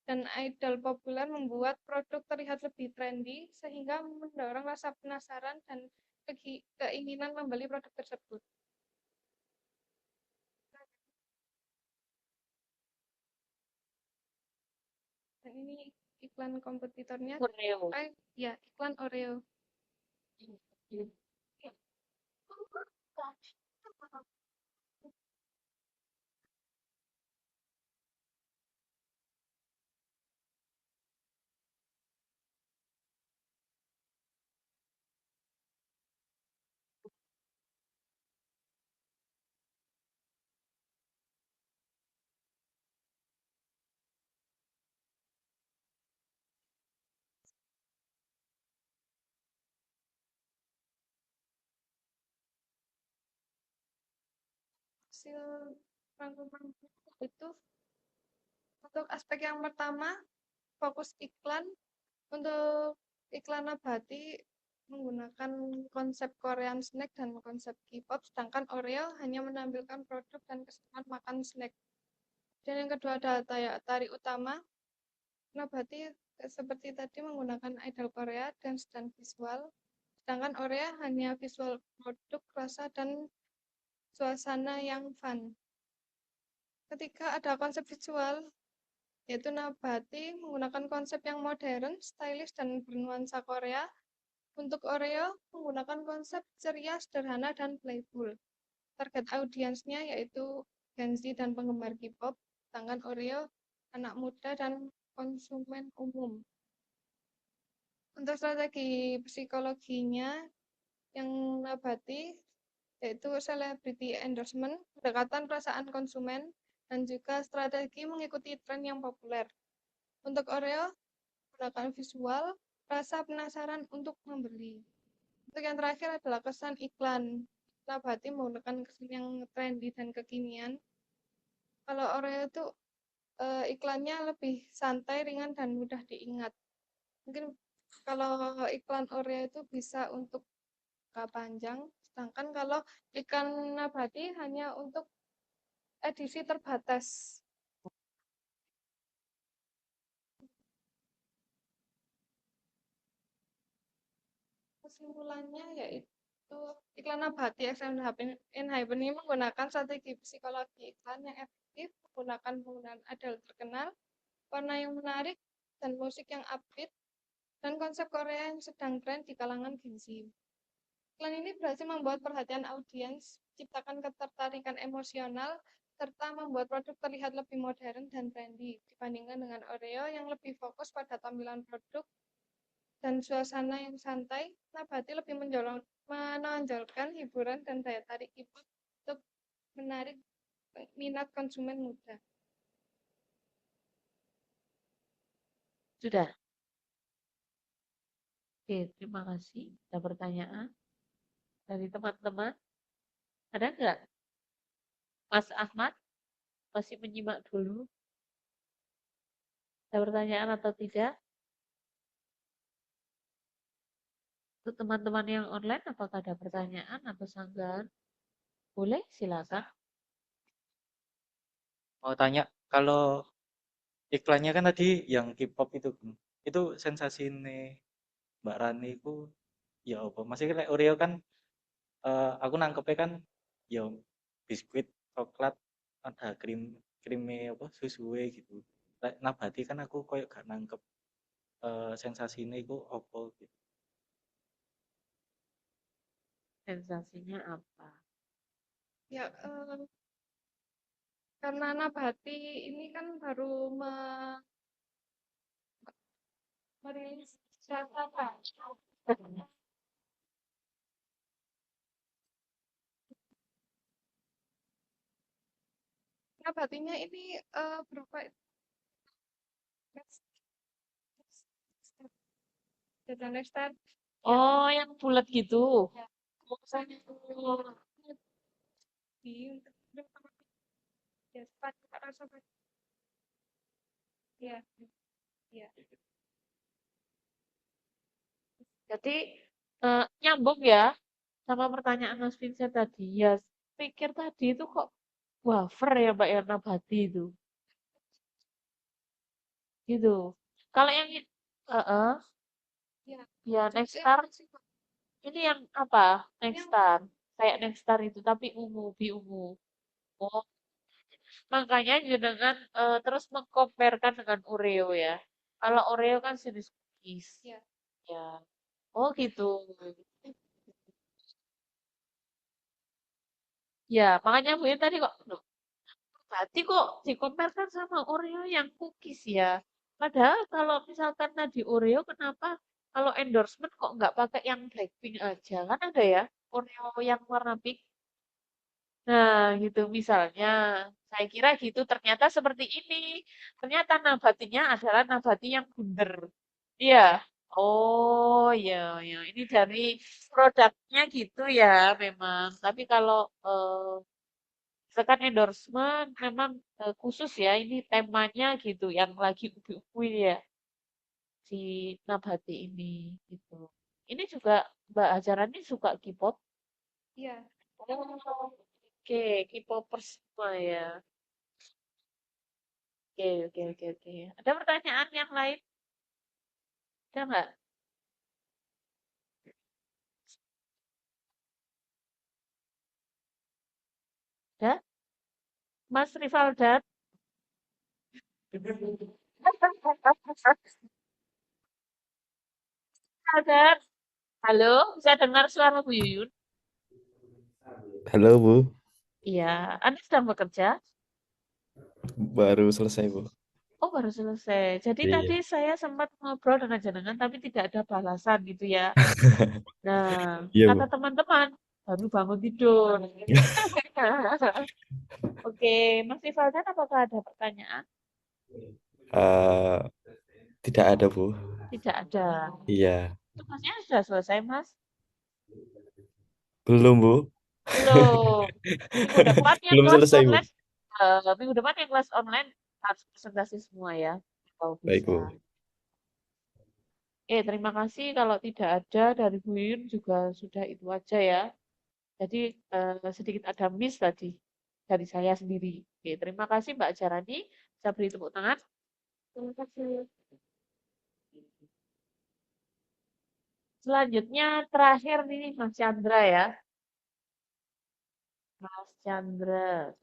dan idol populer membuat produk terlihat lebih trendy sehingga mendorong rasa penasaran dan keinginan membeli produk tersebut. Dan ini iklan kompetitornya. Oreo. Ya, iklan Oreo. Hasil rangkuman itu untuk aspek yang pertama fokus iklan. Untuk iklan nabati menggunakan konsep Korean snack dan konsep K-pop, sedangkan Oreo hanya menampilkan produk dan keseruan makan snack. Dan yang kedua adalah tarik utama. Nabati seperti tadi menggunakan idol Korea dan visual, sedangkan Oreo hanya visual produk, rasa, dan suasana yang fun. Ketika ada konsep visual, yaitu Nabati menggunakan konsep yang modern, stylish, dan bernuansa Korea. Untuk Oreo menggunakan konsep ceria, sederhana, dan playful. Target audiensnya yaitu Gen Z dan penggemar K-pop, sedangkan Oreo anak muda dan konsumen umum. Untuk strategi psikologinya yang Nabati yaitu celebrity endorsement, pendekatan perasaan konsumen, dan juga strategi mengikuti tren yang populer. Untuk Oreo, menggunakan visual, rasa penasaran untuk membeli. Untuk yang terakhir adalah kesan iklan. Nabati menggunakan kesan yang trendy dan kekinian. Kalau Oreo itu iklannya lebih santai, ringan, dan mudah diingat. Mungkin kalau iklan Oreo itu bisa untuk jangka panjang, sedangkan kalau iklan Nabati hanya untuk edisi terbatas. Kesimpulannya yaitu iklan Nabati XM Enhypen ini menggunakan strategi psikologi iklan yang efektif, penggunaan adal terkenal, warna yang menarik, dan musik yang upbeat, dan konsep Korea yang sedang tren di kalangan Gen Z. Iklan ini berhasil membuat perhatian audiens, menciptakan ketertarikan emosional, serta membuat produk terlihat lebih modern dan trendy dibandingkan dengan Oreo yang lebih fokus pada tampilan produk dan suasana yang santai. Nabati lebih menonjolkan hiburan dan daya tarik K-pop untuk menarik minat konsumen muda. Sudah. Oke, terima kasih. Ada pertanyaan dari teman-teman? Ada nggak? Mas Ahmad masih menyimak dulu. Ada pertanyaan atau tidak? Untuk teman-teman yang online, apakah ada pertanyaan atau sanggahan? Boleh, silakan. Mau tanya, kalau iklannya kan tadi yang K-pop itu sensasi ini Mbak Rani itu ya apa? Masih kayak Oreo kan aku nangkepnya kan ya biskuit coklat ada krimnya apa susuwe gitu. Nabati kan aku koyo gak nangkep sensasinya itu apa gitu. Sensasinya apa? Ya, karena Nabati ini kan baru merilis data Nabatinya ini berupa dan next Oh, yang bulat gitu. ya. Ya, rasa ya, ya. Jadi nyambung ya sama pertanyaan Mas Vincent tadi. Ya, pikir tadi itu kok wafer ya Mbak ya Nabati itu. gitu. Kalau yang heeh, Ya, ya jenis Nexstar apa sih, Pak? ini yang apa? Yang Nexstar. Kayak Nexstar itu tapi ungu, biungu. Oh, makanya jenengan terus mengkomparekan dengan Oreo ya. Kalau Oreo kan jenis cookies. ya. Ya. Oh gitu. Ya, makanya Bu tadi kok, loh, berarti kok dikompetkan sama Oreo yang cookies ya? Padahal kalau misalkan tadi Oreo, kenapa kalau endorsement kok nggak pakai yang Blackpink aja? Kan ada ya Oreo yang warna pink. Nah, gitu misalnya. Saya kira gitu, ternyata seperti ini. Ternyata nabatinya adalah nabati yang bundar. Iya. Oh, iya, ya. Ini dari produknya gitu ya, memang. Tapi kalau misalkan endorsement memang khusus ya, ini temanya gitu, yang lagi ubi-ubi ya, si nabati ini gitu. Ini juga Mbak Ajaran ini suka K-pop. Iya. Oh, oke, K-popers semua ya. Oke, oke, oke, oke. Ada pertanyaan yang lain? Ada nggak? Ada? Mas Rivaldan? Rivaldan? Halo, bisa dengar suara Bu Yuyun? Halo Bu, Iya, Anda sedang bekerja? baru selesai Bu. Oh, baru selesai. Jadi tadi Iya. saya sempat ngobrol dengan jenengan, tapi tidak ada balasan gitu ya. Nah, Iya kata Bu. teman-teman, baru bangun tidur. Oke, Mas Rivaldan, apakah ada pertanyaan? Eh, tidak ada Bu. Tidak ada. Iya. Tugasnya sudah selesai, Mas? Belum Bu. Belum. Minggu depan yang Belum kelas selesai Bu. online, minggu depan yang kelas online harus presentasi semua ya, kalau Baik bisa. Bu. Terima kasih. Kalau tidak ada dari Bu Yun juga sudah itu aja ya. Jadi sedikit ada miss tadi dari saya sendiri. Terima kasih Mbak Jarani. Bisa beri tepuk tangan. Terima kasih. Selanjutnya terakhir nih Mas Chandra ya. Mas Chandra.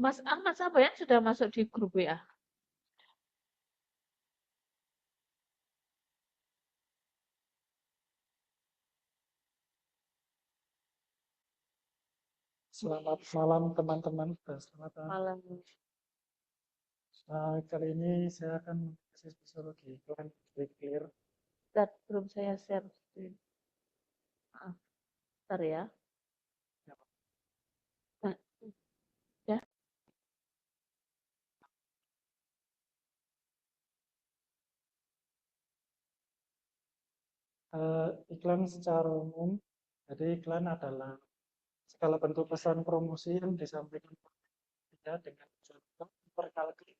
Mas Ahmad Sabayan sudah masuk di grup WA. Selamat malam teman-teman dan malam. Kali ini saya akan mengasih psikologi iklan clear. Belum saya share screen. Maaf. Bentar ya. Nah, ya. Iklan secara umum, jadi iklan adalah segala bentuk pesan promosi yang disampaikan dengan contoh memperkenalkan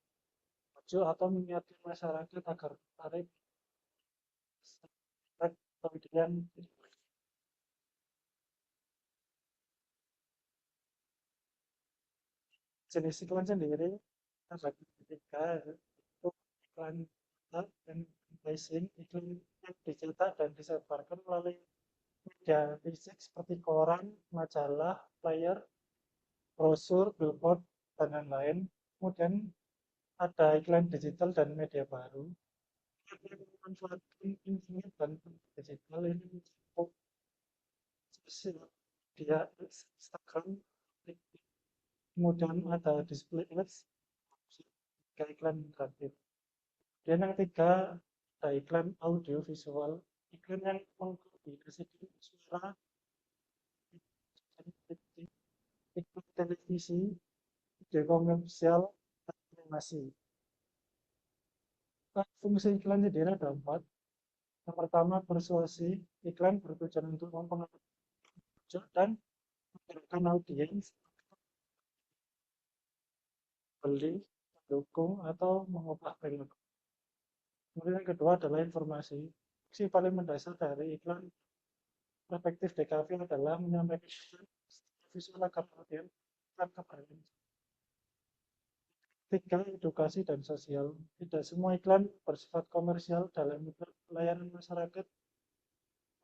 tujuh atau mengingatkan masyarakat agar tertarik kemudian jenis iklan sendiri terbagi tiga, yaitu iklan dan advertising, iklan yang dicetak dan disebarkan melalui media fisik seperti koran, majalah, flyer, brosur, billboard, dan lain-lain. Kemudian ada iklan digital dan media baru. Memanfaatkan internet dan digital ini mencakup sosial media Instagram, TikTok, kemudian ada display ads, iklan interaktif. Dan yang ketiga, ada iklan audio visual, iklan yang mengkombinasikan suara, iklan televisi, video komersial, dan animasi. Fungsi iklan sendiri ada 4. Yang pertama, persuasi. Iklan bertujuan untuk mempengaruhi dan menggerakkan audiens, beli, mendukung, atau mengubah perilaku. Kemudian yang kedua adalah informasi. Fungsi paling mendasar dari iklan efektif DKV adalah menyampaikan visual agar audiens tentang keberanian. Tiga, edukasi dan sosial. Tidak semua iklan bersifat komersial dalam pelayanan masyarakat.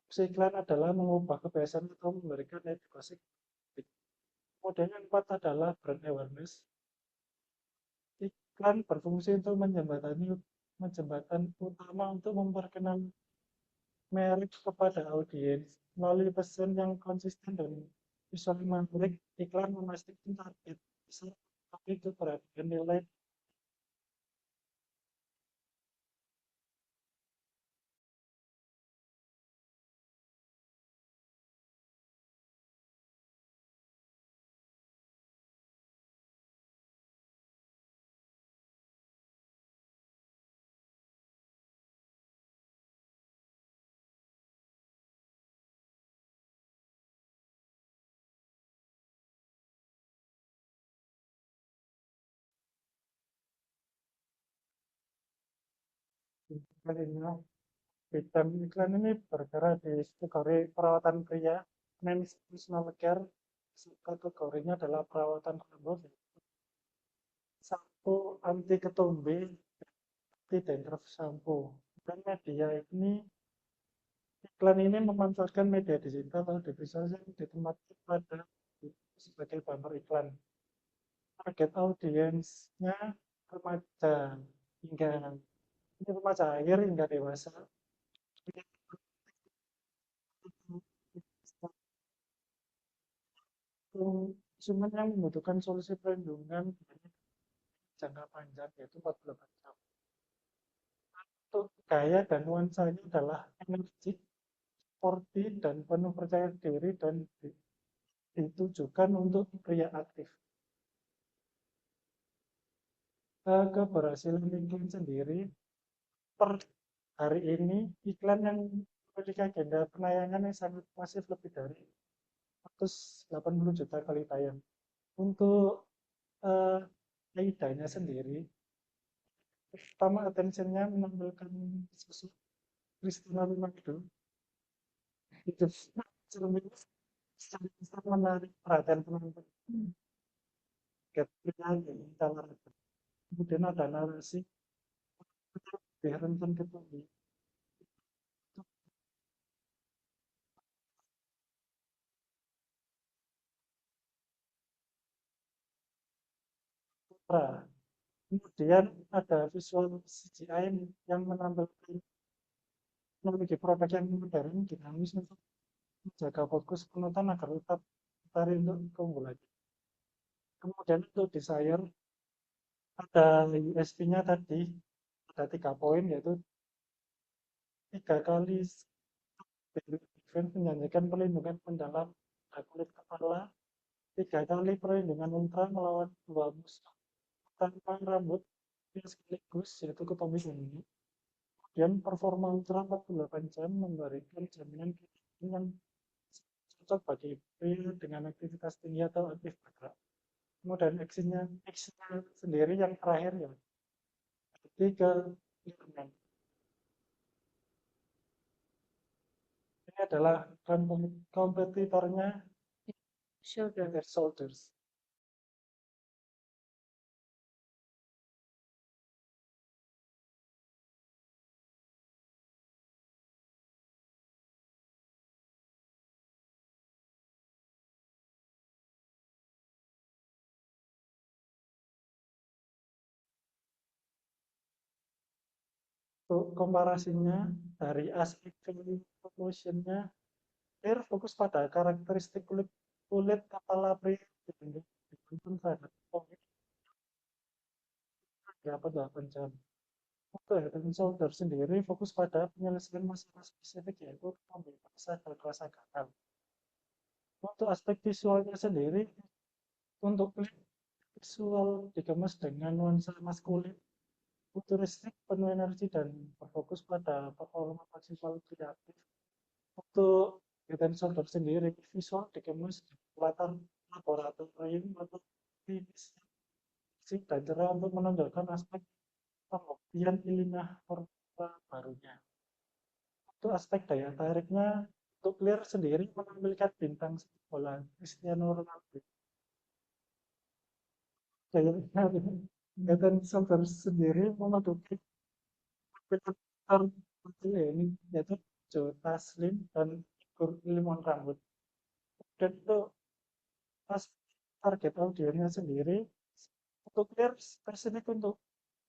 Fungsi iklan adalah mengubah kebiasaan atau memberikan edukasi. Kemudian yang keempat adalah brand awareness. Iklan berfungsi untuk menjembatani utama untuk memperkenalkan merek kepada audiens melalui pesan yang konsisten dan visual menarik. Iklan memastikan target besar tapi keperhatian nilai. Kalinya bidang iklan ini bergerak di kategori perawatan pria, men's personal care. Kategorinya adalah perawatan rambut, sampo anti ketombe, anti dandruff shampoo. Dan media ini, iklan ini memanfaatkan media digital atau digital yang ditempatkan pada sebagai banner iklan. Target audiensnya remaja hingga remaja akhir hingga dewasa. Konsumen yang membutuhkan solusi perlindungan jangka panjang yaitu 48 jam. Untuk gaya dan nuansanya adalah energik, sporty, dan penuh percaya diri dan ditujukan untuk pria aktif. Keberhasilan iklan sendiri per hari ini iklan yang memiliki agenda penayangan yang sangat masif lebih dari 180 juta kali tayang. Untuk AIDA-nya sendiri, pertama attention-nya menampilkan sosok Cristiano Ronaldo. Itu sangat menarik perhatian penonton. Kemudian ada narasi rentan ketombe. Kemudian ada visual CGI yang menampilkan teknologi produk yang modern, dinamis untuk menjaga fokus penonton agar tetap tertarik untuk keunggulan. Kemudian untuk desain ada USP-nya tadi, ada 3 poin, yaitu 3 kali event menjanjikan perlindungan mendalam kulit kepala, 3 kali perlindungan ultra melawan 2 musuh tanpa rambut sekaligus, yaitu ketombe ini. Kemudian performa ultra 48 jam memberikan jaminan yang cocok bagi pria dengan aktivitas tinggi atau aktif bergerak. Kemudian aksinya sendiri yang terakhir ya, ketiga ini adalah kompetitornya Shoulders. Untuk komparasinya dari aspek promotionnya, Clear fokus pada karakteristik kulit kepala pria dibanding terhadap komik 8 jam. Untuk Head and Shoulder sendiri fokus pada penyelesaian masalah spesifik yaitu ketombe basah dan rasa gatal. Untuk aspek visualnya sendiri, untuk visual dikemas dengan nuansa maskulin, futuristik, penuh energi dan berfokus pada performa maksimal kreatif. Untuk Head and Shoulder sendiri, visual dikemas latar laboratorium atau klinis dan cerah untuk menonjolkan aspek pembuktian ilmiah formula barunya. Untuk aspek daya tariknya, untuk Clear sendiri menampilkan bintang sepak bola Cristiano Ronaldo. Eden Solder sendiri memiliki fitur ini yaitu Joe Taslim dan Igor Limon Rambut. Dan itu pas target audionya sendiri untuk clear spesifik untuk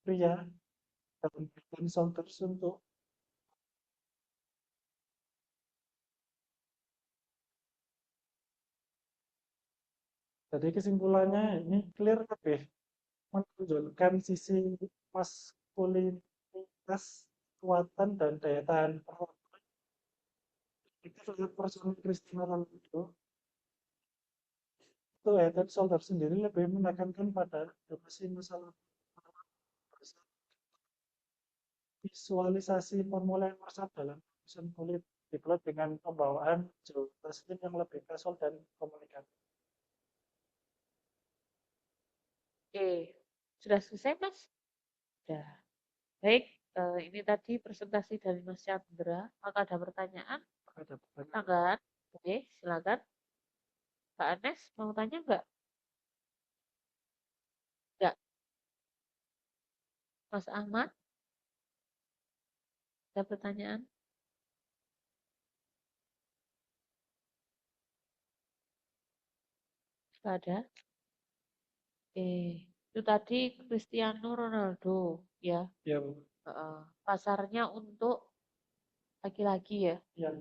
pria dan Eden Solder untuk jadi kesimpulannya ini clear lebih menunjukkan sisi maskulinitas, kekuatan dan daya tahan perempuan. Itu lihat personil Cristiano Ronaldo itu Eden Solder sendiri lebih menekankan pada durasi masalah visualisasi formula yang meresap dalam urusan kulit dibuat dengan pembawaan Joe Taslim yang lebih casual dan komunikatif. Oke, sudah selesai Mas? Sudah. Baik, ini tadi presentasi dari Mas Chandra. Apakah ada pertanyaan? Ada pertanyaan. Silakan. Oke, silakan. Mbak Anes mau tanya nggak? Nggak. Mas Ahmad? Ada pertanyaan? Nggak ada? Itu tadi Cristiano Ronaldo, ya. Ya, Bu. Pasarnya untuk laki-laki ya. Ya.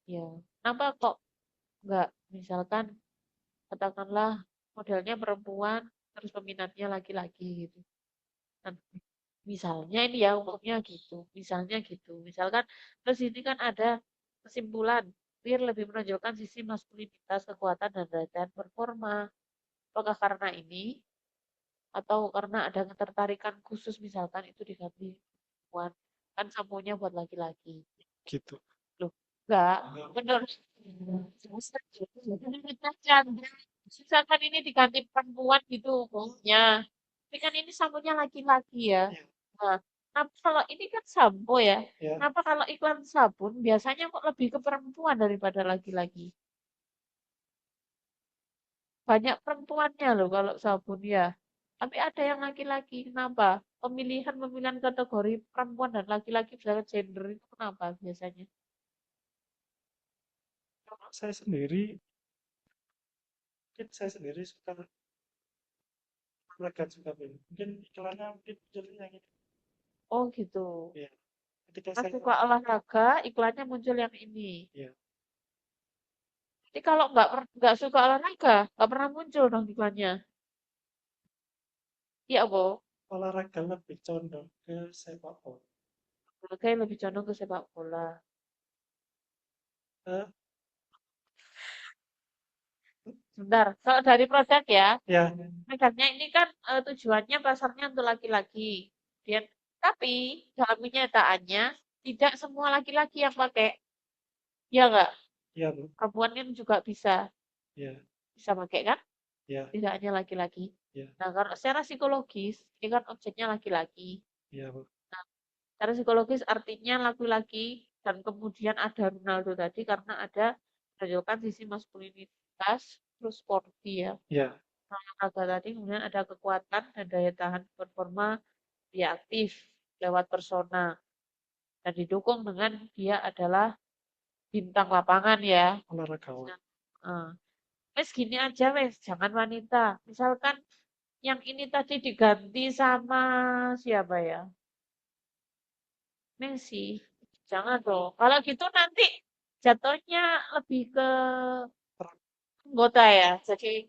Ya. Kenapa kok nggak misalkan katakanlah modelnya perempuan terus peminatnya laki-laki gitu. Nah, misalnya ini ya umumnya gitu. Misalnya gitu. Misalkan terus ini kan ada kesimpulan biar lebih menonjolkan sisi maskulinitas, kekuatan dan daya performa. Apakah karena ini atau karena ada ketertarikan khusus misalkan itu diganti perempuan kan samponya buat laki-laki Gitu. loh enggak menurut misalkan ini diganti perempuan gitu umumnya tapi kan ini samponya laki-laki ya nah kenapa kalau ini kan sampo ya kenapa kalau iklan sabun biasanya kok lebih ke perempuan daripada laki-laki banyak perempuannya loh kalau sabun ya tapi ada yang laki-laki, kenapa? Pemilihan kategori perempuan dan laki-laki berdasarkan gender itu kenapa biasanya? Kalau saya sendiri, mungkin saya sendiri suka olahraga juga, mungkin iklannya mungkin munculnya yang ini. Oh gitu. Iya. Ketika Mas saya suka olahraga, iklannya muncul yang ini. Iya. Jadi kalau nggak suka olahraga, nggak pernah muncul dong iklannya. Iya, Bu. Olahraga lebih condong ke sepak bola. Olahraga yang lebih condong ke sepak bola. Sebentar, kalau dari produk ya, produknya ini kan tujuannya pasarnya untuk laki-laki. Tapi dalam kenyataannya tidak semua laki-laki yang pakai. Iya nggak? Iya, Bu. Perempuan kan juga bisa. Iya. Bisa pakai kan? Iya. Tidak hanya laki-laki. Iya. Nah, kalau secara psikologis, ini kan objeknya laki-laki. Iya, Bu. Nah, secara psikologis artinya laki-laki dan kemudian ada Ronaldo tadi karena ada menunjukkan sisi maskulinitas terus sporty ya. Iya. Olahraga tadi kemudian ada kekuatan dan daya tahan performa dia aktif lewat persona dan didukung dengan dia adalah bintang lapangan ya. Olahragawan. Wes gini aja wes, jangan wanita. Misalkan yang ini tadi diganti sama siapa ya? Messi. Jangan dong. Kalau gitu nanti jatuhnya lebih ke anggota ya. Jadi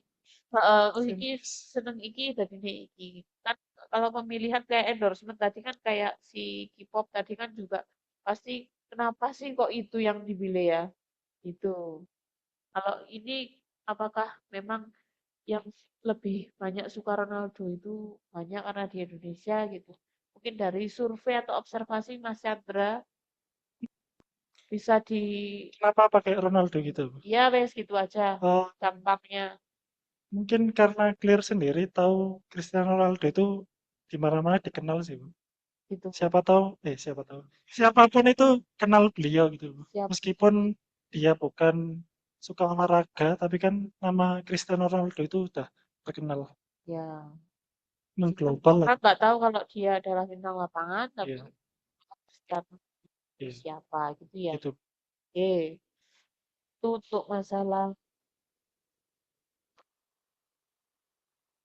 iki seneng iki dan ini iki. Kan kalau pemilihan kayak endorsement tadi kan kayak si K-pop tadi kan juga pasti kenapa sih kok itu yang dipilih ya? Itu. Kalau ini apakah memang yang lebih banyak suka Ronaldo itu banyak karena di Indonesia gitu. Mungkin dari survei atau observasi Mas Chandra bisa di Kenapa pakai Ronaldo gitu? Iya, wes gitu aja. Gampangnya. Mungkin karena Clear sendiri tahu Cristiano Ronaldo itu di mana-mana dikenal sih, Bu. Gitu. Siapa tahu, siapapun itu kenal beliau gitu, Bu. Siap. Meskipun dia bukan suka olahraga, tapi kan nama Cristiano Ronaldo itu udah terkenal. Ya, mengglobal lah. Orang nggak tahu kalau dia adalah bintang lapangan, tapi Iya, siapa iya, siapa gitu ya. itu. Oke, itu untuk masalah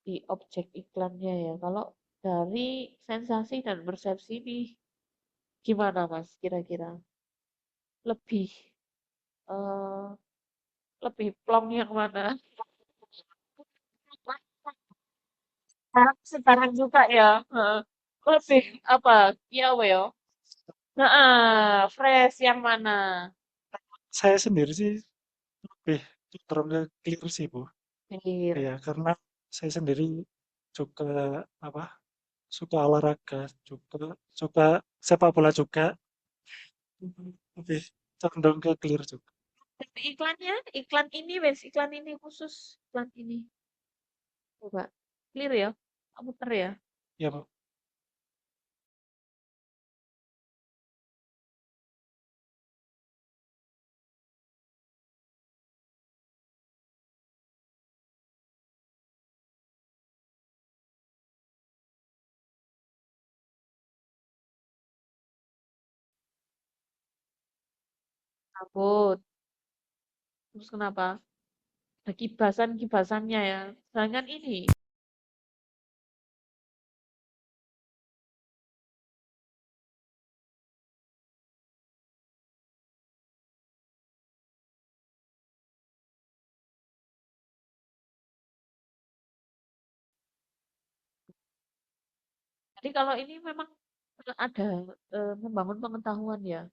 di objek iklannya ya. Kalau dari sensasi dan persepsi nih, gimana Mas kira-kira? Lebih eh, lebih plong yang mana? Sekarang juga ya. Heeh. Lebih apa? Ya apa ya? Heeh, fresh yang mana? Saya sendiri sih lebih cenderung ke clear sih, Bu. Clear. Ya, karena saya sendiri juga apa suka olahraga, juga suka sepak bola juga, lebih condong ke clear juga. Tapi iklannya, iklan ini wes, iklan ini khusus, iklan ini. Coba, clear ya? Muter ya? Ya, Bu. Kabut. Terus kenapa? Ada kibasan-kibasannya ya. Sedangkan ini, jadi kalau ini memang ada membangun pengetahuan ya.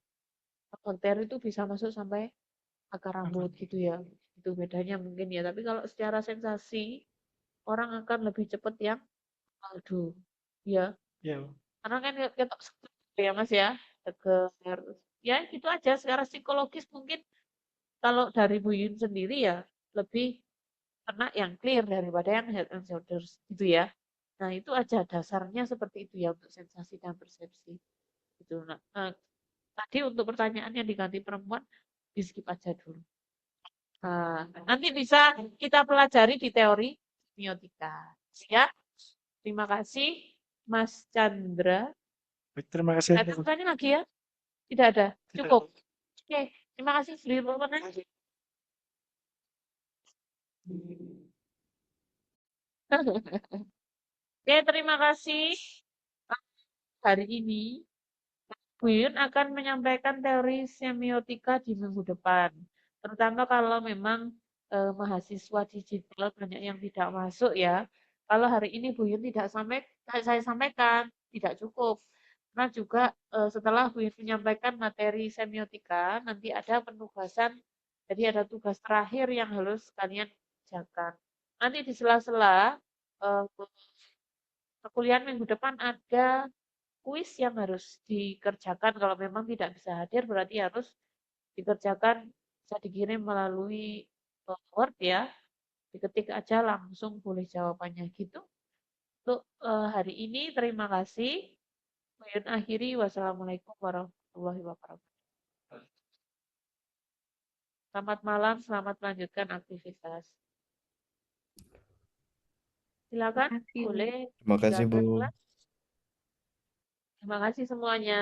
Bakteri itu bisa masuk sampai akar rambut gitu ya. Itu bedanya mungkin ya. Tapi kalau secara sensasi, orang akan lebih cepat yang aduh, ya. Ya, Bu. Karena kan ketok ya Mas ya, seger. Ya gitu aja. Secara psikologis mungkin kalau dari Bu Yun sendiri ya lebih kena yang clear daripada yang head and shoulders gitu ya. Nah itu aja dasarnya seperti itu ya untuk sensasi dan persepsi. Gitu. Nah, tadi untuk pertanyaan yang diganti perempuan di skip aja dulu. Nah, nanti bisa kita pelajari di teori semiotika. Ya, terima kasih Mas Chandra. Baik, terima kasih. Ada pertanyaan lagi ya? Tidak ada. Tidak. Cukup. Oke, terima kasih Beli Pertanyaan. Oke, terima kasih. Hari ini Bu Yun akan menyampaikan teori semiotika di minggu depan. Terutama kalau memang mahasiswa digital banyak yang tidak masuk ya. Kalau hari ini Bu Yun tidak saya sampaikan, tidak cukup. Karena juga setelah Bu Yun menyampaikan materi semiotika, nanti ada penugasan, jadi ada tugas terakhir yang harus kalian kerjakan. Nanti di sela-sela perkuliahan minggu depan ada kuis yang harus dikerjakan. Kalau memang tidak bisa hadir berarti harus dikerjakan, bisa dikirim melalui Word ya. Diketik aja langsung boleh jawabannya gitu. Untuk hari ini terima kasih. Kemudian akhiri wassalamualaikum warahmatullahi wabarakatuh. Selamat malam, selamat melanjutkan aktivitas. Silakan, boleh Terima kasih, Bu. tinggalkan kelas. Terima kasih semuanya.